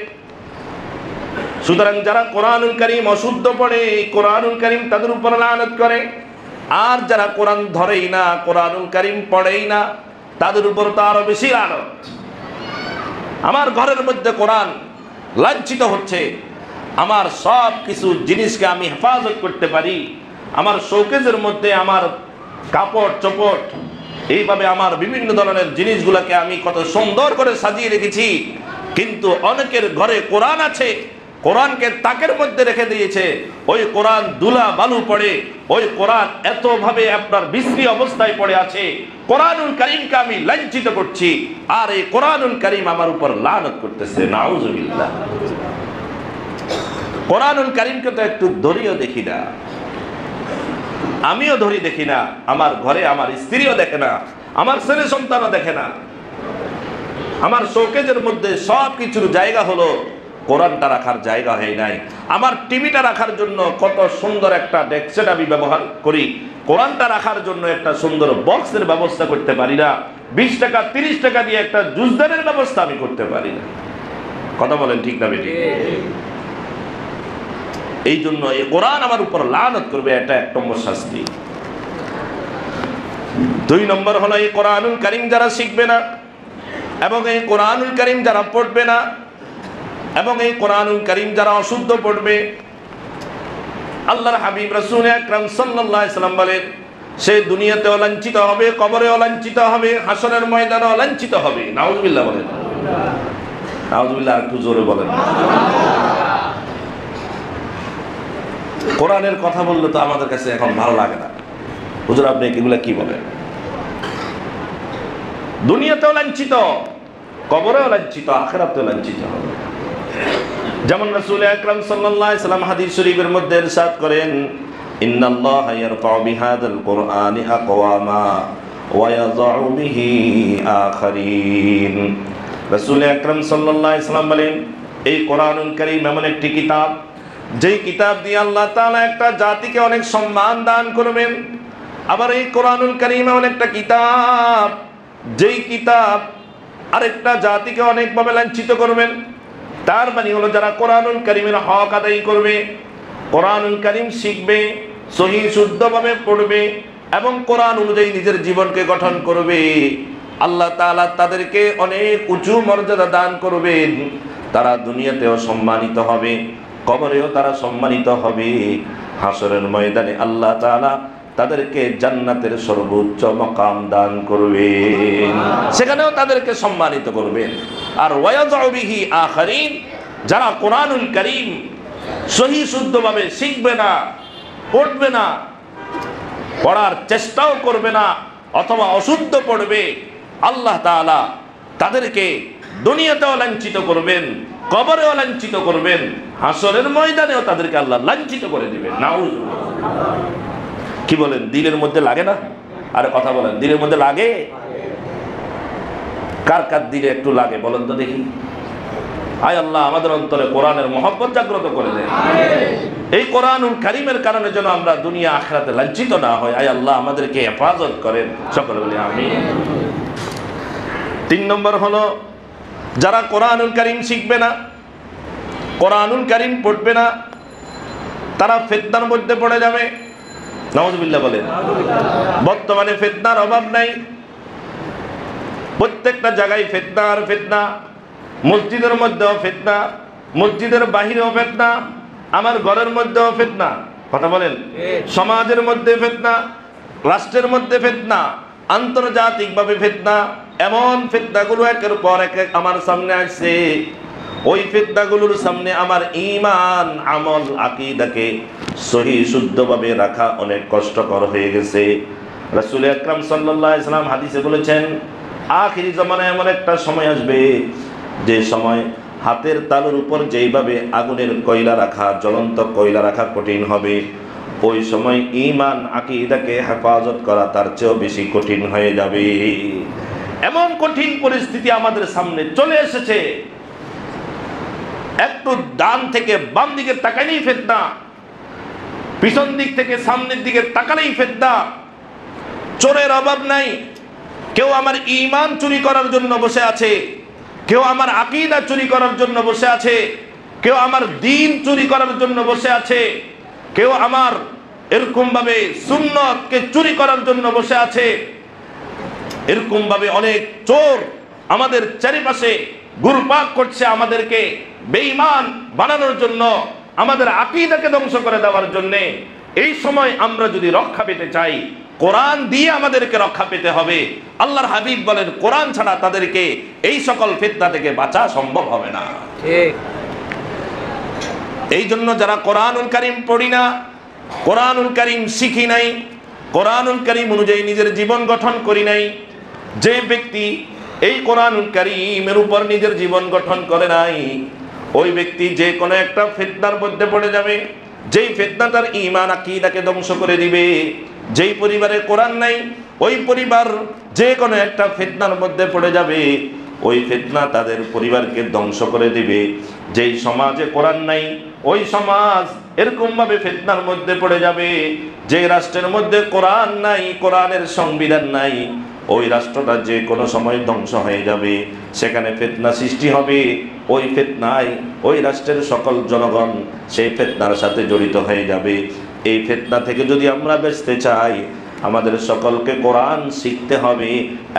সুতরাং যারা কোরআনুল কারীম অশুদ্ধ পড়ে, এই কোরআনুল কারীম তাদের উপর লানত করে। আর যারা কোরআন ধরেই না, কোরআনুল কারীম পড়েই না, তাদের উপর তো আরো বেশি লানত। আমার ঘরের মধ্যে কোরআন লাঞ্ছিত হচ্ছে, আমার সব কিছু জিনিসকে আমি হেফাজত করতে পারি, আমার শোকেজের মধ্যে আমার কাপড় চোপড়, এইভাবে আমার বিভিন্ন ধরনের জিনিসগুলোকে আমি কত সুন্দর করে সাজিয়ে রেখেছি, কিন্তু অনেকের ঘরে কোরআন আছে, কোরআনকে তাকের মধ্যে রেখে দিয়েছে, ওই কোরআন দুলা বালু পড়ে, ওই কোরআন এতভাবে আপনার বিশ্রী অবস্থায় পড়ে আছে, কোরআনুল কারীমকে আমি লাঞ্ছিত করছি, আর এই কোরআনুল কারীম আমার উপর লানত করতেছে। নাউজুবিল্লাহ। কোরআনুল কারীমকে তো একটু ধরিও দেখি না, আমিও ধরি দেখি না, আমার ঘরে আমার স্ত্রীও দেখে না, আমার ছেলে সন্তানও দেখে না। আমার শোকেজের মধ্যে সব কিছুর জায়গা হলো, কোরআনটা রাখার জায়গা হয় নাই। আমার টিভিটা রাখার জন্য কত সুন্দর একটা ডেস্ক আমি ব্যবহার করি, কোরআনটা রাখার জন্য একটা সুন্দর বক্সের ব্যবস্থা করতে পারি না। 20 টাকা 30 টাকা দিয়ে একটা জুসদানের ব্যবস্থা আমি করতে পারি না। কথা বলেন ঠিক না বেটি? এই জন্য এই কোরআন আমার উপর লানত করবে, এটা 1 নম্বর শাস্তি। 2 নম্বর হলো এই কোরআনুল কারীম যারা শিখবে না, এবং এই কোরআনুল কারীম যারা পড়বে না, এবং এই কোরআনুল কারীম যারা অশুদ্ধ পড়বে, আল্লাহর হাবিব রাসূল আকরাম সাল্লাল্লাহু আলাইহি ওয়াসাল্লাম বলেন, সে দুনিয়াতেও লাঞ্ছিত হবে, কবরেও লাঞ্ছিত হবে, হাসরের ময়দানেও লাঞ্ছিত হবে। নাউজুবিল্লাহ বলেন। নাউজুবিল্লাহ একটু জোরে বলেন। কোরআনের কথা বললে তো আমাদের কাছে এখন ভালো লাগে না। হুজুর আপনি এগুলা কি বলেন? দুনিয়াতেও লাঞ্ছিত, কবরেও লাঞ্ছিত, আখিরাতেও লাঞ্ছিত হবে। যেমন রাসূল আকরাম সাল্লাল্লাহু আলাইহি ওয়াসাল্লাম হাদিস শরীফের মধ্যে ইরশাদ করেন, ইন্নাল্লাহা ইয়ারফাউ বিহাদাল কুরআনি আকওয়ামা ওয়া ইয়াযউ বিহি আখারিন। রাসূল আকরাম সাল্লাল্লাহু আলাইহি ওয়াসাল্লাম বলেন, এই কোরআনুল কারীম এমন একটি কিতাব, যেই কিতাব দিয়ে আল্লাহ তাআলা একটা জাতিকে অনেক সম্মান দান করবেন। আবার এই কোরআনুল কারীম এমন একটা কিতাব, যেই কিতাব আরেকটা জাতিকে অনেকভাবে লাঞ্ছিত করবেন। তার মানে হলো যারা কোরআনুল কারীমের হক আদায় করবে, কোরআনুল কারীম শিখবে, সহিহ শুদ্ধভাবে পড়বে এবং কোরআন অনুযায়ী নিজের জীবনকে গঠন করবে, আল্লাহ তাআলা তাদেরকে অনেক উঁচু মর্যাদা দান করবেন। তারা দুনিয়াতেও সম্মানিত হবে, কবরেও তারা সম্মানিত হবে, হাসরের ময়দানে আল্লাহ তাআলা তাদেরকে জান্নাতের সর্বোচ্চ মাকাম দান করবেন, সেখানেও তাদেরকে সম্মানিত করবেন। আর ওয়ায়াযউ বিহি আখারিন, যারা কোরআনুল কারীম সহি শুদ্ধভাবে শিখবে না, পড়বে না, পড়ার চেষ্টাও করবে না, অথবা অশুদ্ধ পড়বে, আল্লাহ তাআলা তাদেরকে দুনিয়াতেও লাঞ্ছিত করবেন, কবরেও লাঞ্ছিত করবেন, হাসরের ময়দানেও তাদেরকে আল্লাহ লাঞ্ছিত করে দিবেন। নাউজুবিল্লাহ। কি বলেন, দিলের মধ্যে লাগে না? আরে কথা বলেন, দিলের মধ্যে লাগে? কার কার দিলে একটু লাগে বলেন তো দেখি। আয় আল্লাহ আমাদের অন্তরে কোরআনের মহব্বত জাগ্রত করে দেন। এই কোরআনুল কারীমের কারণে যেন আমরা দুনিয়া আখিরাতে লাঞ্ছিত না হই। আয় আল্লাহ আমাদেরকে হেফাজত করেন, সকলে বলি আমিন। 3 নম্বর হলো, যারা কোরআনুল কারীম শিখবে না, কোরআনুল কারীম পড়বে না, তারা ফিতনার মধ্যে পড়ে যাবে। নাউজুবিল্লাহ বলেন। বর্তমানে ফিতনার অভাব নাই, প্রত্যেকটা জায়গায় ফিতনা আর ফিতনা। মসজিদের মধ্যেও ফিতনা, মসজিদের বাহিরেও ফিতনা, আমার ঘরের মধ্যেও ফিতনা। কথা বলেন। সমাজের মধ্যে ফিতনা, রাষ্ট্রের মধ্যে ফিতনা, আন্তর্জাতিকভাবে ফিতনা। এমন ফিতনাগুলো একের পর এক আমার সামনে আসছে। ওই ফিতনাগুলোর সামনে আমার ঈমান, আমল, আকীদাকে সহি শুদ্ধভাবে রাখা অনেক কষ্টকর হয়ে গেছে। রাসূল আকরাম সাল্লাল্লাহু আলাইহি ওয়াসাল্লাম হাদিসে বলেছেন, আখিরি জামানায় এমন একটা সময় আসবে যে সময় হাতের তালুর উপর যেইভাবে আগুনের কয়লা রাখা, জ্বলন্ত কয়লা রাখা কঠিন হবে, ওই সময় ঈমান, আকীদাকে হেফাজত করা তার চেয়েও বেশি কঠিন হয়ে যাবে। এমন কঠিন পরিস্থিতি আমাদের সামনে চলে এসেছে, একটু ডান থেকে বাম দিকে তাকালেই ফিতনা, পিছন দিক থেকে সামনের দিকে তাকালেই ফিতনা। চোরের অভাব নাই। কেউ আমার ঈমান চুরি করার জন্য বসে আছে, কেউ আমার আকীদা চুরি করার জন্য বসে আছে, কেউ আমার দ্বীন চুরি করার জন্য বসে আছে, কেউ আমার এরকম ভাবে সুন্নতকে চুরি করার জন্য বসে আছে। এরকম ভাবে অনেক চোর আমাদের চারিপাশে ঘুরপাক করছে, আমাদেরকে বেঈমান বানানোর জন্য, আমাদের আকীদাকে ধ্বংস করে দেওয়ার জন্য। এই সময় আমরা যদি রক্ষা পেতে চাই, কোরআন দিয়ে আমাদেরকে রক্ষা পেতে হবে। আল্লাহর হাবিব বলেন, কোরআন ছাড়া তাদেরকে এই সকল ফিতনা থেকে বাঁচা সম্ভব হবে না। ঠিক। এই জন্য যারা কোরআনুল কারীম পড়ি না, কোরআনুল কারীম শিখি নাই, কোরআনুল কারীম অনুযায়ী নিজের জীবন গঠন করি নাই, যে ব্যক্তি এই কোরআনুল কারীমের উপর নিজের জীবন গঠন করে নাই, ওই ব্যক্তি যে কোনো একটা ফিতনার মধ্যে পড়ে যাবে, যেই ফিতনা তার ঈমান, আকীদাকে ধ্বংস করে দিবে। যেই পরিবারে কোরআন নাই, ওই পরিবার যে কোনো একটা ফিতনার মধ্যে পড়ে যাবে, ওই ফিতনা তাদের পরিবারকে ধ্বংস করে দিবে। যেই সমাজে কোরআন নাই, ওই সমাজ এরকম ভাবে ফিতনার মধ্যে পড়ে যাবে। যে রাষ্ট্রের মধ্যে কোরআন নাই, কোরআনের সংবিধান নাই, ওই রাষ্ট্রটা যে কোনো সময় ধ্বংস হয়ে যাবে। সেখানে ফিতনা সৃষ্টি হবে, ওই ফিতনায় ওই রাষ্ট্রের সকল জনগণ সেই ফিতনার সাথে জড়িত হয়ে যাবে। এই ফিতনা থেকে যদি আমরা বাঁচতে চাই, আমাদের সকলকে কোরআন শিখতে হবে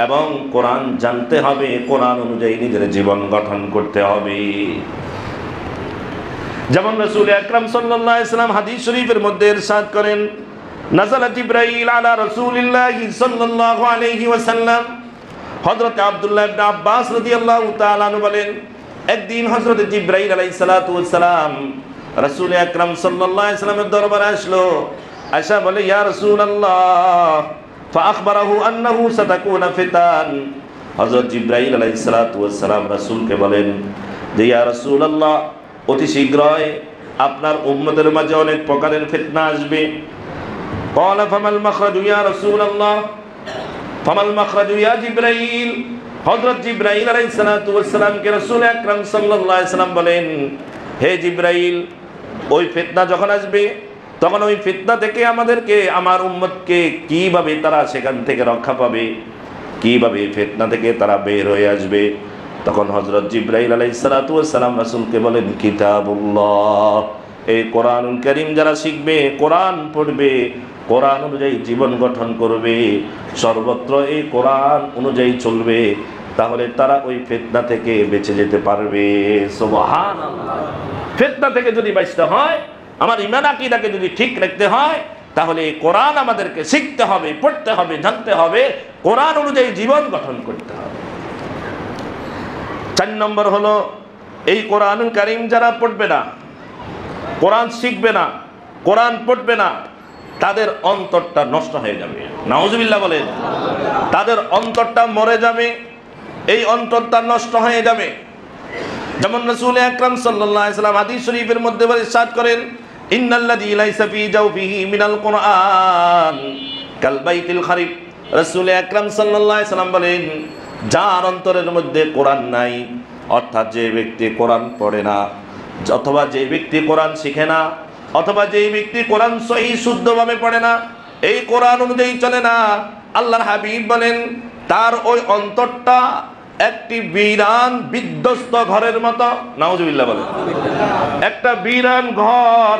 এবং কোরআন জানতে হবে, কোরআন অনুযায়ী নিজের জীবন গঠন করতে হবে। যেমন রাসূল আকরাম সাল্লাল্লাহু আলাইহি ওয়াসাল্লাম হাদিস শরীফের মধ্যে ইরশাদ করেন, নাযালা জিবরাইল আলা রাসূলিল্লাহি সাল্লাল্লাহু আলাইহি ওয়াসাল্লাম। হযরত আব্দুল্লাহ ইবনে আব্বাস রাদিয়াল্লাহু তাআলা আনহু বলেন, একদিন হযরত জিবরাইল আলাইহিস সালাতু ওয়াস সালাম রাসূল আকরাম সাল্লাল্লাহু আলাইহি ওয়াসাল্লামের দরবারে আসলো। আয়েশা বলে, ইয়া রাসূলুল্লাহ, ফাআখবারাহু আন্নাহু সাতাকুনা ফিতান। হযরত জিবরাইল আলাইহিস সালাতু ওয়াস সালাম রাসূলকে বলেন যে, ইয়া রাসূলুল্লাহ, অতি শীঘ্রই আপনার উম্মতের মাঝে অনেক প্রকারের ফিতনা আসবে। ক্বালা ফামাল মাখরাজু ইয়া রাসূলুল্লাহ, ফামাল মাখরাজু ইয়া জিবরাইল। হযরত জিবরাইল আলাইহিস সালাতু ওয়াস সালামকে রাসূল আকরাম সাল্লাল্লাহু আলাইহি ওয়াসাল্লাম বলেন, হে জিবরাইল, ওই ফিতনা যখন আসবে তখন ওই ফিতনা থেকে আমাদেরকে, আমার উম্মতকে কিভাবে তারা সেখান থেকে রক্ষা পাবে, কিভাবে ফিতনা থেকে তারা বের হয়ে আসবে? তখন হযরত জিবরাইল আলাইহিস সালাতু ওয়াস সালাম রাসূলকে বলেন, কিতাবুল্লাহ, এই কোরআনুল কারীম যারা শিখবে, কোরআন পড়বে, কোরআন অনুযায়ী জীবন গঠন করবে, সর্বত্র এই কোরআন অনুযায়ী চলবে, তাহলে তারা ওই ফিতনা থেকে বেঁচে যেতে পারবে। সুবহানাল্লাহ। ফিতনা থেকে যদি বাঁচতে হয়, আমার ঈমান আকীদাকে যদি ঠিক রাখতে হয়, তাহলে এই কোরআন আমাদেরকে শিখতে হবে, পড়তে হবে, জানতে হবে, কোরআন অনুযায়ী জীবন গঠন করতে হবে। 4 নম্বর হলো, এই কোরআনুল কারীম যারা পড়বে না, কোরআন শিখবে না, কোরআন পড়বে না, তাদের অন্তরটা নষ্ট হয়ে যাবে। নাউজুবিল্লাহ বলেন। তাদের অন্তরটা মরে যাবে, এই অন্তরটা নষ্ট হয়ে যাবে। যেমন রাসূল আকরাম সাল্লাল্লাহু আলাইহি ওয়াসাল্লাম হাদিস শরীফের মধ্যে ইরশাদ করেন, ইন্নাল্লাযী লাইসা ফী জাওফিহি মিনাল কুরআন কাল বাইতিল খারিব। রাসূল আকরাম সাল্লাল্লাহু আলাইহি ওয়াসাল্লাম বলেন, যার অন্তরের মধ্যে কোরআন নাই, অর্থাৎ যে ব্যক্তি কোরআন পড়ে না, অথবা যে ব্যক্তি কোরআন শিখে না, অথবা যে ব্যক্তি কোরআন সহি শুদ্ধভাবে পড়ে না, এই কোরআন অনুযায়ী চলে না, আল্লাহর হাবিব বলেন তার ওই অন্তরটা একটি বিরান বিধ্বস্ত ঘরের মতো। নাউজুবিল্লাহ বলেন। একটা বিরান ঘর,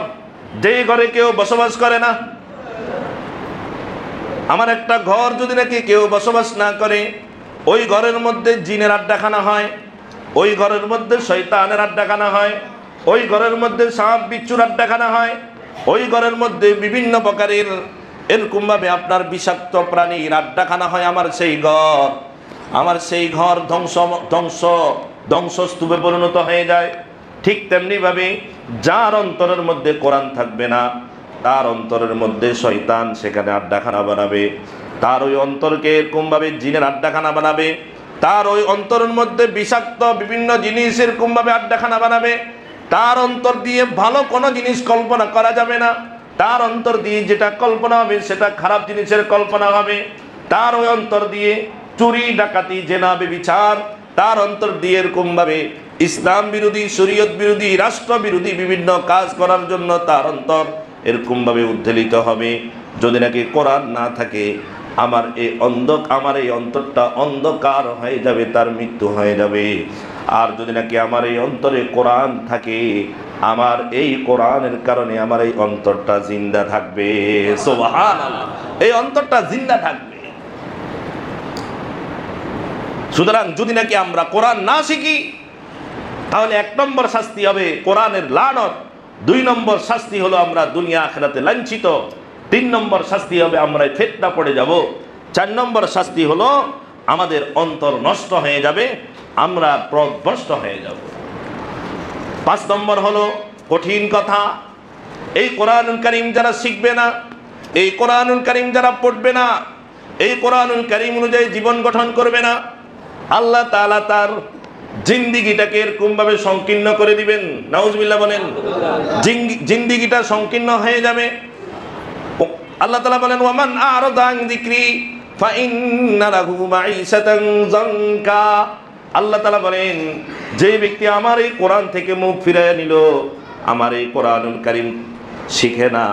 যে ঘরে কেউ বসবাস করে না। আমার একটা ঘর যদি নাকি কেউ বসবাস না করে, ওই ঘরের মধ্যে জিনের আড্ডাখানা হয়, ওই ঘরের মধ্যে শয়তানের আড্ডাখানা হয়, ওই ঘরের মধ্যে সাপ বিচ্ছুর আড্ডাখানা হয়, ওই ঘরের মধ্যে বিভিন্ন প্রকারের এরকমভাবে আপনার বিষাক্ত প্রাণীর আড্ডাখানা হয়। আমার সেই ঘর ধ্বংসস্তূপে পরিণত হয়ে যায়। ঠিক তেমনিভাবে যার অন্তরের মধ্যে কোরআন থাকবে না, তার অন্তরের মধ্যে শয়তান সেখানে আড্ডাখানা বানাবে, তার ওই অন্তরকে এরকমভাবে জিনের আড্ডাখানা বানাবে, তার ওই অন্তরের মধ্যে বিষাক্ত বিভিন্ন জিনিস এরকমভাবে আড্ডাখানা বানাবে। তার অন্তর দিয়ে ভালো কোনো জিনিস কল্পনা করা যাবে না, তার অন্তর দিয়ে যেটা কল্পনা হবে সেটা খারাপ জিনিসের কল্পনা হবে। তার ওই অন্তর দিয়ে চুরি ডাকাতি জেনা ব্যভিচার, তার অন্তর দিয়ে এরকমভাবে ইসলাম বিরোধী, শরীয়ত বিরোধী, রাষ্ট্র বিরোধী বিভিন্ন কাজ করার জন্য তার অন্তর এরকমভাবে উদ্বেলিত হবে। যদি নাকি কোরআন না থাকে, আমার এই অন্তরটা অন্ধকার হয়ে যাবে, তার মৃত্যু হয়ে যাবে। আর যদি নাকি আমার এই অন্তরে কোরআন থাকে, আমার এই কোরআনের কারণে আমার এই অন্তরটা জিন্দা থাকবে। সুবহানাল্লাহ। এই অন্তরটা জিন্দা থাকবে। সুতরাং যদি নাকি আমরা কোরআন না শিখি, তাহলে 1 নম্বর শাস্তি হবে কোরআনের লানত, 2 নম্বর শাস্তি হলো আমরা দুনিয়া আখিরাতে লাঞ্ছিত, 3 নম্বর শাস্তি হবে আমরা ফিতনা পড়ে যাব, 4 নম্বর শাস্তি হলো আমাদের অন্তর নষ্ট হয়ে যাবে, আমরা পথভ্রষ্ট হয়ে যাব। 5 নম্বর হলো কঠিন কথা, এই কোরআনুল কারীম যারা শিখবে না, এই কোরআনুল কারীম যারা পড়বে না, এই কোরআনুল কারীম অনুযায়ী জীবন গঠন করবে না, আল্লাহ তাআলা তার জিন্দিগিটাকে এরকমভাবে সংকীর্ণ করে দিবেন। নাউজুবিল্লাহ বলেন। জিন্দিগিটা সংকীর্ণ হয়ে যাবে। আল্লাহ তাআলা বলেন, ওয়ামান আ'রাদা আন যিকরি ফাইন্না লাহু মাঈশাতান যানকা। আল্লাহ তাআলা বলেন, যে ব্যক্তি আমার এই কোরআন থেকে মুখ ফিরিয়ে নিল, আমার এই কোরআনুল কারীম শিখে না,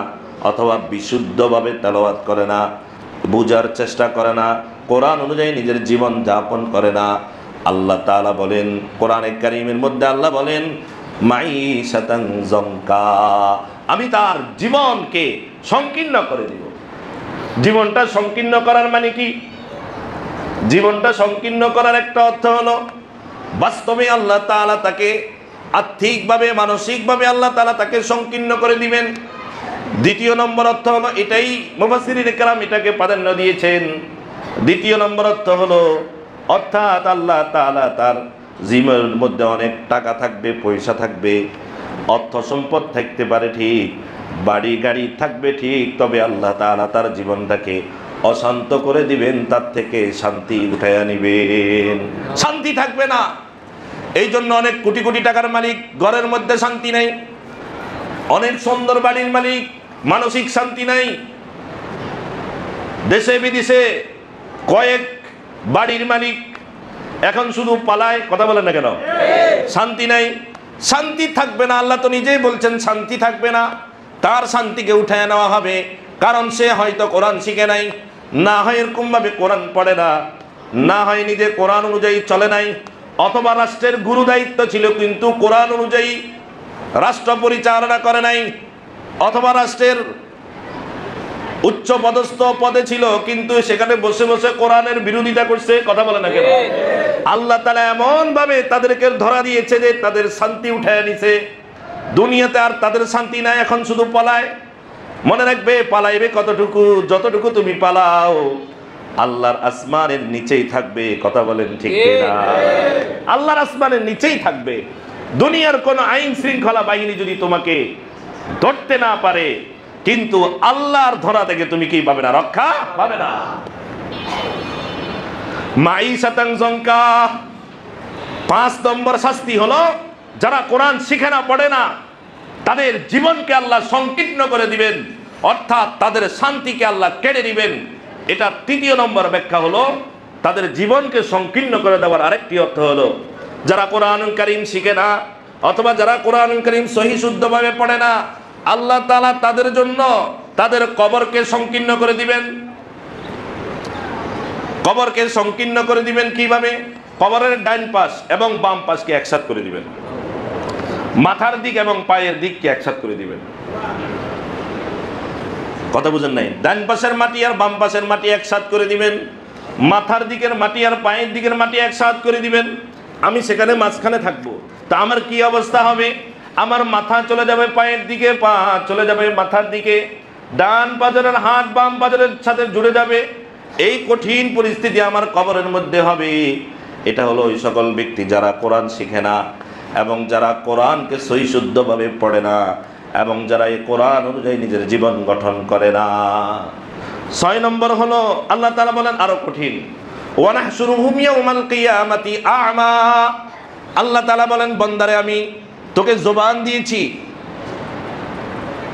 অথবা বিশুদ্ধভাবে তেলাওয়াত করে না, বুঝার চেষ্টা করে না, কোরআন অনুযায়ী নিজের জীবন যাপন করে না, আল্লাহ তাআলা বলেন কোরআনে কারীমের মধ্যে, আল্লাহ বলেন মাঈশাতান যানকা, আমি তার জীবনকে সংকীর্ণ করে দিব। জীবনটা সংকীর্ণ করার মানে কি? জীবনটা সংকীর্ণ করার একটা অর্থ হলো বাস্তবে আল্লাহ তাআলা তাকে আর্থিকভাবে, মানসিকভাবে আল্লাহ তাআলা তাকে সংকীর্ণ করে দিবেন। দ্বিতীয় নম্বর অর্থ হলো এটাই, মুফাসসিরিনে কেরাম এটাকে প্রাধান্য দিয়েছেন। দ্বিতীয় নম্বর অর্থ হলো, অর্থাৎ আল্লাহ তাআলা তার জীবনের মধ্যে অনেক টাকা থাকবে, পয়সা থাকবে, অর্থ সম্পদ থাকতে পারে ঠিক, বাড়ি গাড়ি থাকবে ঠিক, তবে আল্লাহ তাআলা তার জীবনটাকে অশান্ত করে দিবেন, তার থেকে শান্তি উঠাইয়া নিবেন, শান্তি থাকবে না। এই জন্য অনেক কোটি কোটি টাকার মালিক ঘরের মধ্যে শান্তি নাই, অনেক সুন্দর বাড়ির মালিক মানসিক শান্তি নাই, দেশে বিদেশে কয়েক বাড়ির মালিক এখন শুধু পালায়, কথা বলেন না কেন? শান্তি নাই, শান্তি থাকবে না। আল্লাহ তো নিজেই বলছেন শান্তি থাকবে না, তার শান্তিকে উঠায় নেওয়া হবে। কারণ সে হয়তো কোরআন শিখে নাই, না হয় এরকমভাবে কোরআন পড়ে না, না হয় নিজে কোরআন অনুযায়ী চলে নাই, অথবা রাষ্ট্রের গুরু দায়িত্ব ছিল কিন্তু কোরআন অনুযায়ী রাষ্ট্র পরিচালনা করে নাই, অথবা রাষ্ট্রের উচ্চ পদস্থ পদে ছিল কিন্তু সেখানে বসে বসে কোরআনের বিরোধিতা করছে, কথা বলে না কেন? আল্লাহ তাআলা এমন ভাবে তাদেরকে ধরা দিয়েছে যে তাদের শান্তি উঠায় নিছে, দুনিয়াতে আর তাদের শান্তি নাই, এখন শুধু পালায়। মনে রাখবে, পালাইবে কতটুকু? যতটুকু তুমি পালাও আল্লাহর আসমানের নিচেই থাকবে, কথা বলেন ঠিক কিনা? আল্লাহর আসমানের নিচেই থাকবে। দুনিয়ার কোন আইন শৃঙ্খলা বাহিনী যদি তোমাকে ধরতে না পারে, কিন্তু আল্লাহর ধরা থেকে তুমি কি পাবে না? রক্ষা পাবে না। মাইশাতান জনকা, 5 নম্বর শাস্তি হলো যারা কোরআন শিখে না, পড়ে না, তাদের জীবনকে আল্লাহ সংকীর্ণ করে দিবেন, অর্থাৎ তাদের শান্তিকে আল্লাহ কেড়ে দিবেন। এটা 3 নম্বর ব্যাখ্যা হলো তাদের জীবনকে সংকীর্ণ করে দেওয়ার আরেকটি অর্থ হলো যারা কোরআনুল কারীম শিখে না অথবা যারা কোরআনুল কারীম সহি শুদ্ধভাবে পড়ে না, আল্লাহ তাআলা তাদের জন্য তাদের কবরকে সংকীর্ণ করে দিবেন। কবরকে সংকীর্ণ করে দিবেন কিভাবে? কবরের ডান পাশ এবং বাম পাশকে একসাথে করে দিবেন, মাথার দিক এবং পায়ের দিককে একসাথে করে দিবেন। কথা বুঝেন নাই? ডান পাশের মাটি আর বাম পাশের মাটি একসাথে করে দিবেন, মাথার দিকের মাটি আর পায়ের দিকের মাটি একসাথে করে দিবেন। আমি সেখানে মাঝখানে থাকবো, তা আমার কি অবস্থা হবে? আমার মাথা চলে যাবে পায়ের দিকে, পা চলে যাবে মাথার দিকে, ডান পাজরের হাত বাম পাজরের সাথে জুড়ে যাবে। এই কঠিন পরিস্থিতি আমার কবরের মধ্যে হবে। এটা হলো ওই সকল ব্যক্তি যারা কোরআন শিখে না এবং যারা কোরআনকে সহি শুদ্ধভাবে পড়ে না এবং যারা এই কোরআন অনুযায়ী নিজের জীবন গঠন করে না। 6 নম্বর হলো আল্লাহ তাআলা বলেন আরো কঠিন, ওয়ানাহশুরুহুম ইয়াউমাল কিয়ামাতি আ'মা। আল্লাহ তাআলা বলেন, বান্দারে আমি তোকে জবান দিয়েছি,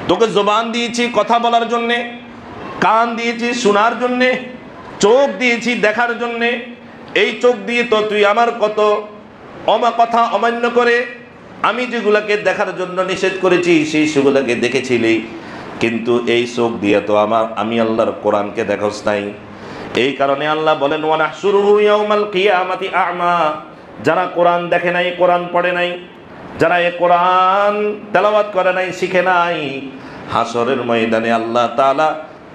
তোকে জবান দিয়েছি কথা বলার জন্যে, কান দিয়েছি শোনার জন্যে, চোখ দিয়েছি দেখার জন্যে। এই চোখ দিয়ে তো তুই আমার কত কথা অমান্য করে আমি যেগুলাকে দেখার জন্য নিষেধ করেছি সেই সেগুলাকে দেখেছিলি, কিন্তু এই চোখ দিয়ে তো আমি আল্লাহর কোরআনকে দেখোস নাই। এই কারণে আল্লাহ বলেন, ওয়ানাহশুরুহু ইয়াউমাল কিয়ামাতি আ'মা। যারা কোরআন দেখে নাই, কোরআন পড়ে নাই, যারা এই কোরআন তেলাওয়াত করে নাই, শিখে নাই, হাসরের ময়দানে আল্লাহ তাআলা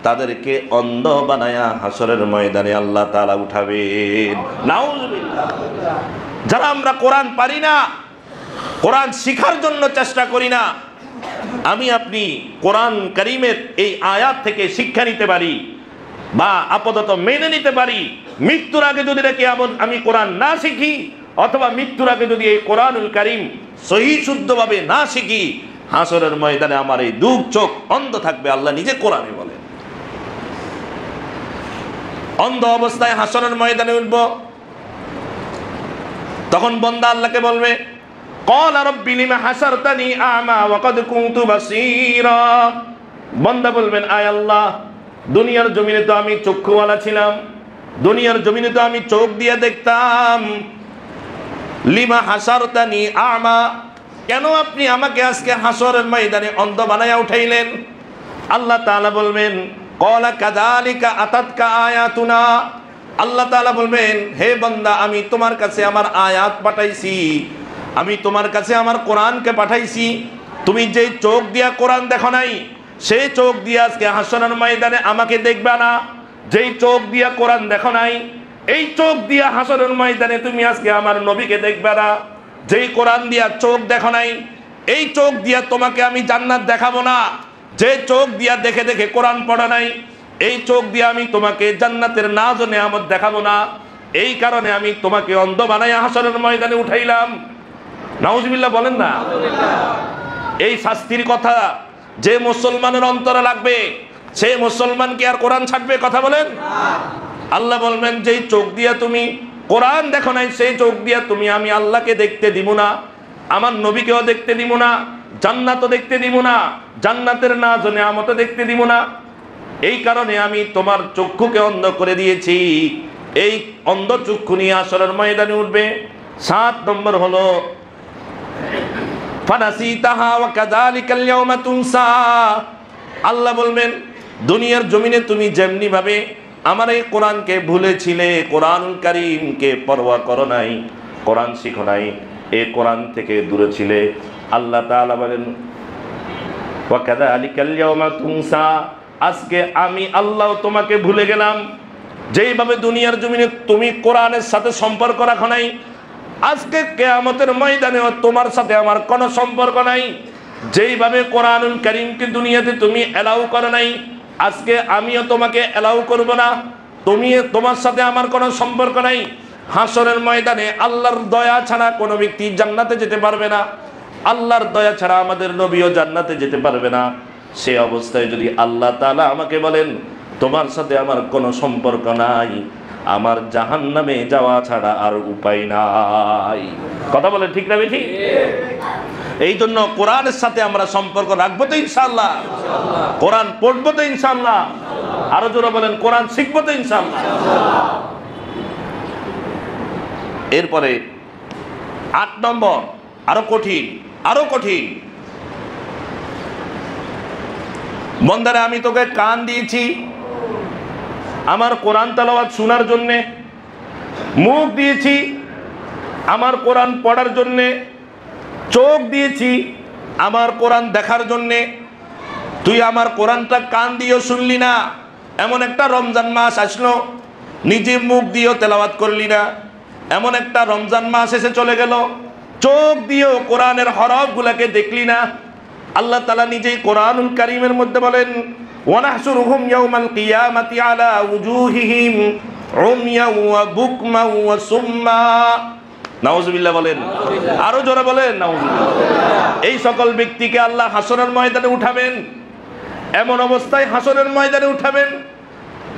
তাদেরকে অন্ধ বানায়া হাসরের ময়দানে আল্লাহ তাআলা উঠাবেন। নাউজুবিল্লাহ। যারা আমরা কোরআন পারি না, কোরআন শিখার জন্য চেষ্টা করি না, আমি আপনি কোরআন কারীমের এই আয়াত থেকে শিক্ষা নিতে পারি বা আপাতত মেনে নিতে পারি। মৃত্যুর আগে যদি দেখি আমি কোরআন না শিখি অথবা মৃত্যুর আগে যদি এই কোরআনুল কারীম সহি শুদ্ধভাবে না শিখি, হাসরের ময়দানে আমার এই দুই চোখ অন্ধ থাকবে। আল্লাহ নিজে কোরআনে বলেন, অন্ধ অবস্থায় হাসরের ময়দানে উঠব। তখন বান্দা আল্লাহকে বলবে, ক্বালা রাব্বি লিমা হাসারতানি আ'মা ওয়া ক্বাদ কুনতু বাসীরা। বান্দা বলবেন, আয় আল্লাহ, দুনিয়ার জমিনে তো আমি চক্ষুওয়ালা ছিলাম, দুনিয়ার জমিনে তো আমি চোখ দিয়ে দেখতাম। লিমা হাসারতানি আ'মা, কেন আপনি আমাকে আজকে হাসরের ময়দানে অন্ধ বানায়া উঠাইলেন? আল্লাহ তাআলা বলবেন, ক্বালা কাযালিকা আতাতকা আয়াতুনা। আল্লাহ তাআলা বলবেন, হে বান্দা, আমি তোমার কাছে আমার আয়াত পাঠাইছি, আমি তোমার কাছে আমার কোরআনকে পাঠাইছি। তুমি যে চোখ দিয়া কোরআন দেখো নাই, সেই চোখ দিয়া আজকে হাসরের ময়দানে আমাকে দেখবে না। যেই চোখ দিয়া কোরআন দেখো নাই, এই চোখ দিয়া হাসরের ময়দানে তুমি আজকে আমার নবীকে দেখবে না। যেই কোরআন দিয়া চোখ দেখো নাই, এই চোখ দিয়া তোমাকে আমি জান্নাত দেখাবো না। যে চোখ দিয়া দেখে দেখে কোরআন পড়া নাই, এই চোখ দিয়া আমি তোমাকে জান্নাতের নাজ ও নেয়ামত দেখাবো না। এই কারণে আমি তোমাকে অন্ধ বানাইয়া হাসরের ময়দানে উঠাইলাম। নাউজুবিল্লাহ বলেন না? এই শাস্তির কথা যে মুসলমানের অন্তরে লাগবে, সে মুসলমান কি আর কোরআন ছাড়বে? কথা বলেন। আল্লাহ বলবেন, যেই চোখ দিয়া তুমি কোরআন দেখো নাই, সেই চোখ দিয়া তুমি আমি আল্লাহকে দেখতে দিব না, আমার নবীকেও দেখতে দিব না, জান্নাতও দেখতে দিব না, জান্নাতের নাজ ও নেয়ামতও দেখতে দিব না। এই কারণে আমি তোমার চক্ষুকে অন্ধ করে দিয়েছি। এই অন্ধ চক্ষু নিয়ে হাসরের ময়দানে উঠবে। 7 নম্বর হলো ফানাসিতাহা ওয়া কাযালিকাল ইয়াওমা তুনসা। আল্লাহ বলবেন, দুনিয়ার জমিনে তুমি যেমনি ভাবে আমার এই কোরআনকে ভুলেছিলে, কোরআনুল কারীমকে পরোয়া করো নাই, কোরআন শিখো নাই, এই কোরআন থেকে দূরে ছিলে, আল্লাহ তাআলা বলেন ওয়া কাযালিকাল ইয়াওমা তুনসা। আজকে আমি আল্লাহ তোমাকে ভুলে গেলাম। যেইভাবে দুনিয়ার জমিনে তুমি কোরআনের সাথে সম্পর্ক রাখো নাই, আজকে কিয়ামতের ময়দানেও তোমার সাথে আমার কোনো সম্পর্ক নাই। যেইভাবে কোরআনুল কারীমকে দুনিয়াতে তুমি এলাউ করো নাই, আজকে আমিও তোমাকে এলাউ করব না। তোমার সাথে আমার কোনো সম্পর্ক নাই। হাসরের ময়দানে আল্লাহর দয়া ছাড়া কোনো ব্যক্তি জান্নাতে যেতে পারবে না। আল্লাহর দয়া ছাড়া আমাদের নবীও জান্নাতে যেতে পারবে না। সে অবস্থায় যদি আল্লাহ তাআলা আমাকে বলেন তোমার সাথে আমার কোনো সম্পর্ক নাই, আমার জাহান্নামে যাওয়া ছাড়া আর উপায় নাই। কথা বলে ঠিক না বেঠিক? এই জন্য কোরআনের সাথে আমরা সম্পর্ক রাখবো তো ইনশাআল্লাহ, কোরআন পড়বো তো ইনশাআল্লাহ, আরো জোরে বলেন কোরআন শিখবো তো ইনশাআল্লাহ। এরপরে 8 নম্বর, আরো কঠিন, আরো কঠিন। বন্দারে আমি তোকে কান দিয়েছি আমার কোরআন তেলাওয়াত শোনার জন্যে, মুখ দিয়েছি আমার কোরআন পড়ার জন্যে, চোখ দিয়েছি আমার কোরআন দেখার জন্যে, তুই আমার কোরআনটা কান দিয়েও শুনলি না। এমন একটা রমজান মাস আসলো নিজে মুখ দিয়েও তেলাওয়াত করলি না। এমন একটা রমজান মাস এসে চলে গেল চোখ দিয়েও কোরআনের হরফগুলোকে দেখলি না। আল্লাহ তাআলা নিজেই কোরআনুল কারীমের মধ্যে বলেন ওয়ানাহশুরুহুম ইয়াওমাল কিয়ামাতি আলা উজুহিহিম উময়াও ওয়া বুকমাও ওয়া সুম্মা। নাউজুবিল্লাহ বলেন, আরো জোরে বলেন নাউজুবিল্লাহ। এই সকল ব্যক্তিকে আল্লাহ হাসরের ময়দানে উঠাবেন। এমন অবস্থায় হাসরের ময়দানে উঠাবেন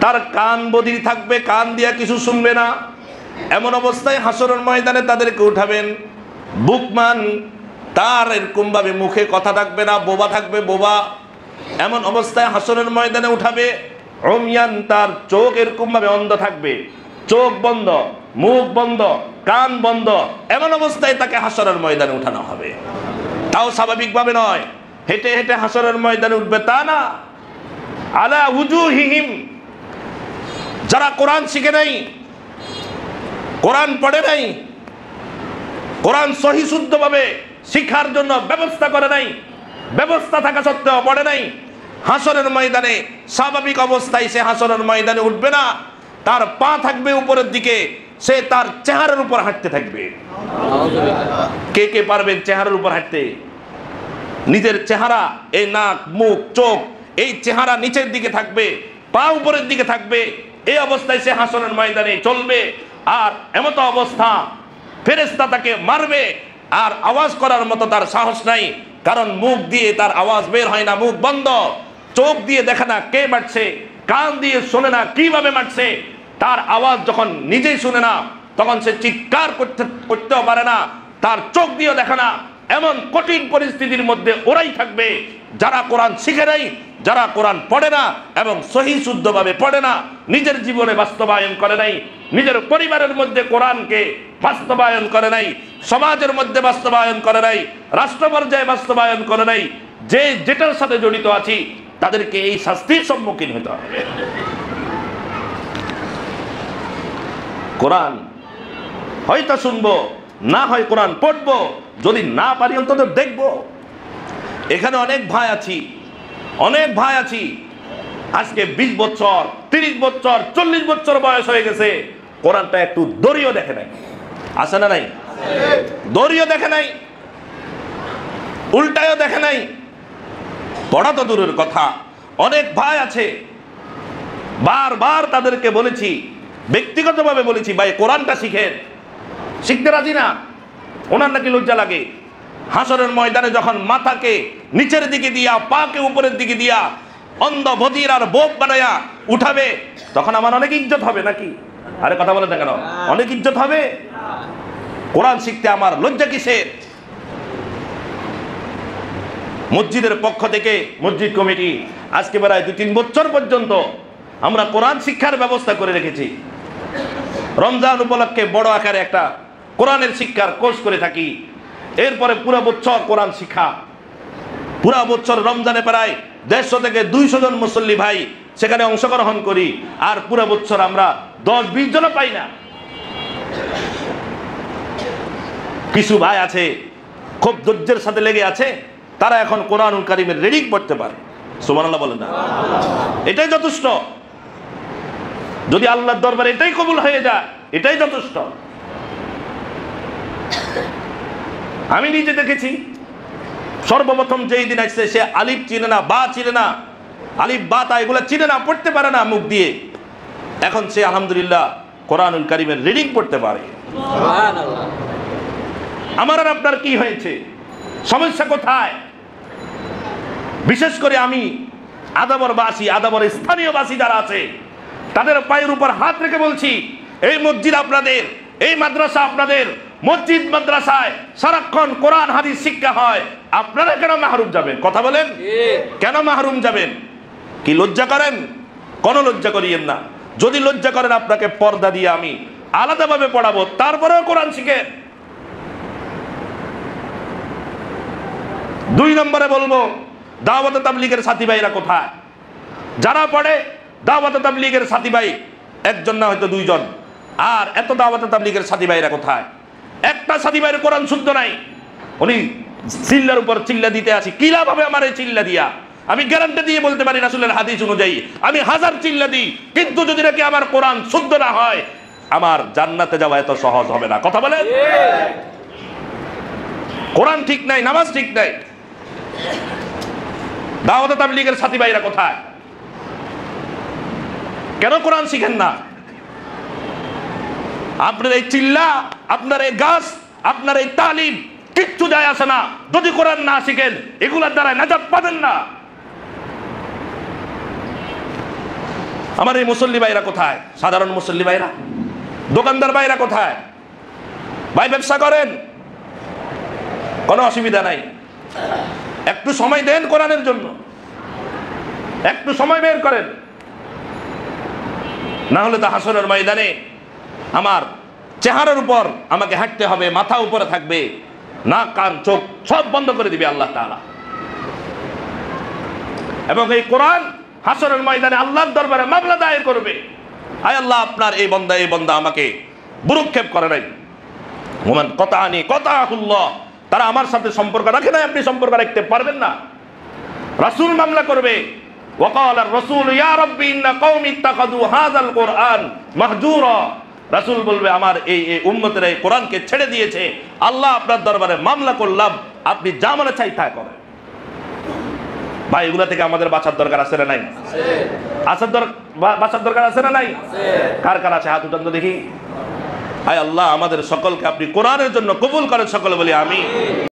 তার কান বধির থাকবে, কান দিয়া কিছু শুনবে না। এমন অবস্থায় হাসরের ময়দানে তাদেরকে উঠাবেন। বুকমান, তার এরকম ভাবে মুখে কথা থাকবে না, বোবা থাকবে, বোবা। এমন অবস্থায় হাসরের ময়দানে উঠাবে। উমিয়ান, তার চোখ এরকম ভাবে অন্ধ থাকবে, চোখ বন্ধ, মুখ বন্ধ, কান বন্ধ। এমন অবস্থায় তাকে হাসরের ময়দানে উঠানো হবে। তাও স্বাভাবিকভাবে নয়, হেঁটে হেঁটে হাসরের ময়দানে উঠবে তা না। আলা উজুহিহিম, যারা কোরআন শিখে নাই, কোরআন পড়ে নাই, কোরআন সহি শুদ্ধভাবে শিক্ষার জন্য ব্যবস্থা করে নাই, ব্যবস্থা থাকা সত্ত্বেও পড়ে নাই, হাসরের ময়দানে স্বাভাবিক অবস্থায় সে হাসরের ময়দানে উঠবে না। তার পা থাকবে উপরের দিকে, সে তার চেহারার উপর হাঁটতে থাকবে। কে কে পারবেন চেহারার উপর হাঁটতে? নিজের চেহারা, এই নাক, মুখ, চোখ, এই চেহারা নিচের দিকে থাকবে, পা উপরের দিকে থাকবে। এই অবস্থায় সে হাসরের ময়দানে চলবে। আর এমতো অবস্থা ফেরেশতা তাকে মারবে, আর আওয়াজ করার মতো তার সাহস নাই, কারণ মুখ দিয়ে তার আওয়াজ বের হয় না, মুখ বন্ধ। চোখ দিয়ে দেখে না কে মারছে, কান দিয়ে শোনে না কিভাবে মারছে। তার আওয়াজ যখন নিজেই শুনে না তখন সে চিৎকার করতেও পারে না, তার চোখ দিয়েও দেখে না। এমন কঠিন পরিস্থিতির মধ্যে ওরাই থাকবে যারা কোরআন শিখে নাই, যারা কোরআন পড়ে না এবং সহি শুদ্ধভাবে পড়ে না, নিজের জীবনে বাস্তবায়ন করে নাই, নিজের পরিবারের মধ্যে কোরআনকে বাস্তবায়ন করে নাই, সমাজের মধ্যে বাস্তবায়ন করে নাই, রাষ্ট্র পর্যায়ে বাস্তবায়ন করে নাই। যে যেটার সাথে জড়িত আছি তাদেরকে এই শাস্তির সম্মুখীন হতে হবে। কোরআন হয়তো শুনবো, না হয় কোরআন পড়বো, যদি না পারি অন্তত দেখবো। এখানে অনেক ভাই আছি, অনেক ভাই আছি আজকে 20 বছর, 30 বছর, 40 বছর বয়স হয়ে গেছে, কোরআনটা একটু দড়িও দেখে নাই। আছে না নাই? দড়িও দেখে নাই, উল্টায়ও দেখে নাই। পড়া তো দূরের কথা, অনেক ভাই আছে বারবার তাদেরকে বলেছি, ব্যক্তিগতভাবে বলেছি, ভাই কোরআনটা শিখেন। শিখতে রাজি না, ওনার নাকি লজ্জা লাগে। হাসরের ময়দানে যখন মাথাকে নিচের দিকে দিয়া, পাকে উপরের দিকে দিয়া, অন্ধ বধির আর বোপ বানায়া উঠাবে, তখন আমার অনেক ইজ্জত হবে নাকি? আরে কথা বলে কেন? অনেক ইজ্জত হবে। কোরআন শিখতে আমার লজ্জা কিসের? মসজিদের পক্ষ থেকে, মসজিদ কমিটি আজকে প্রায় 2-3 বছর পর্যন্ত আমরা কোরআন শিক্ষার ব্যবস্থা করে রেখেছি। রমজান উপলক্ষে বড় আকারে একটা কোরআনের শিক্ষার কোর্স করে থাকি। এরপরে পুরো বছর কোরআন শিক্ষা, পুরো বছর রমজানে প্রায় 150 থেকে 200 জন মুসল্লি ভাই সেখানে অংশগ্রহণ করি। আর পুরো বছর আমরা 10-20 জনও পাই না। কিছু ভাই আছে খুব ধৈর্যের সাথে লেগে আছে, তারা এখন কোরআনুল কারীমের রিডিং পড়তে পারে। সুবহানাল্লাহ বলেন না? এটাই যথেষ্ট। যদি আল্লাহর দরবারে এটাই কবুল হয়ে যায়, এটাই যথেষ্ট। আমি নিজে দেখেছি, সর্বপ্রথম যেই দিন আসছে সে আলিফ চিনে না, বা চিনে না, আলিফ বা তা এগুলো চিনে না, পড়তে পারে না মুখ দিয়ে। এখন সে আলহামদুলিল্লাহ কোরআনুল কারীমের রিডিং পড়তে পারে। আমার আর আপনার কি হয়েছে? সমস্যা কোথায়? বিশেষ করে আমি আদাবরবাসী, আদাবর স্থানীয়বাসী যারা আছে তাদের পায়ের উপর হাত রেখে বলছি, এই মসজিদ আপনাদের, এই মাদ্রাসা আপনাদের। মসজিদ মাদ্রাসায় সারাক্ষণ কোরআন হাদিস শিক্ষা হয়, আপনারা কেন মাহরুম যাবেন? কথা বলেন, কেন মাহরুম যাবেন? কি লজ্জা করেন? কোনো লজ্জা করিয়েন না। যদি লজ্জা করেন, আপনাকে পর্দা দিয়ে আমি আলাদাভাবে পড়াবো, তারপরেও কোরআন শিখেন। 2 নম্বরে বলবো, দাওয়াত তাবলীগের সাথী ভাইরা কোথায়? যারা পড়ে দাওয়াত তাবলীগের সাথী ভাই, একজন না হয়তো 2 জন, আর এত দাওয়াত তাবলীগের সাথী ভাইরা কোথায়? একটা সাথী ভাইয়ের কোরআন শুদ্ধ নাই, উনি চিল্লার উপর চিল্লা দিতে আসি। কি লাভ হবে আমার এই চিল্লা দিয়া? আমি গ্যারান্টি দিয়ে বলতে পারি রাসূলের হাদিস অনুযায়ী আমি 1000 চিল্লা দিই, কিন্তু যদি নাকি আমার কোরআন শুদ্ধ না হয়, আমার জান্নাতে যাওয়া এত সহজ হবে না। কথা বলেন, কোরআন ঠিক নাই, নামাজ ঠিক নাই। দাওয়াত তাবলীগের সাথী ভাইরা কোথায়? কেন কোরআন শিখেন না? আপনার এই চিল্লা, আপনার এই গাছ, আপনার এই তালিম কিচ্ছু যায় আসে না যদি কোরআন না শিখেন। এগুলোর দ্বারা নাজাত পাবেন না। আমার এই মুসল্লি ভাইরা কোথায়? সাধারণ মুসল্লি ভাইরা, দোকানদার ভাইরা কোথায়? ভাই ব্যবসা করেন, কোনো অসুবিধা নাই, একটু সময় দেন কোরআনের জন্য, একটু সময় বের করেন। না হলে তো হাসরের ময়দানে আমার চেহারার উপর আমাকে হাঁটতে হবে, মাথা উপরে থাকবে, নাক কান চোখ সব বন্ধ করে দিবে আল্লাহ তাআলা। এবং এই কোরআন হাসরের ময়দানে আল্লাহর দরবারে মামলা দায়ের করবে, হায় আল্লাহ, আপনার এই বান্দা আমাকে বুরুক্ষেপ করে নাই, ওমান কতানি কতাহুল্লাহ, তারা আমার সাথে সম্পর্ক রাখে নাই, আপনি সম্পর্ক রাখতে পারবেন না। রাসূল মামলা করবে, ওয়াকাল আর-রাসূল ইয়া রাব্বি ইন্না কওমি ইত্তাখাযু হাযাল কুরআন মাহজুরা। রাসূল বলবে, আমার এই উম্মতের এই কোরআনকে ছেড়ে দিয়েছে, আল্লাহ আপনার দরবারে মামলা করলাম, আপনি যা মনে চাই তা করেন। ভাই, এগুলা থেকে আমাদের বাঁচার দরকার আছে না নাই? বাঁচার দরকার আছে না নাই? কার কার আছে হাত উঠান তো দেখি। হায় আল্লাহ, আমাদের সকলকে আপনি কোরআনের জন্য কবুল করেন, সকলে বলি আমিন।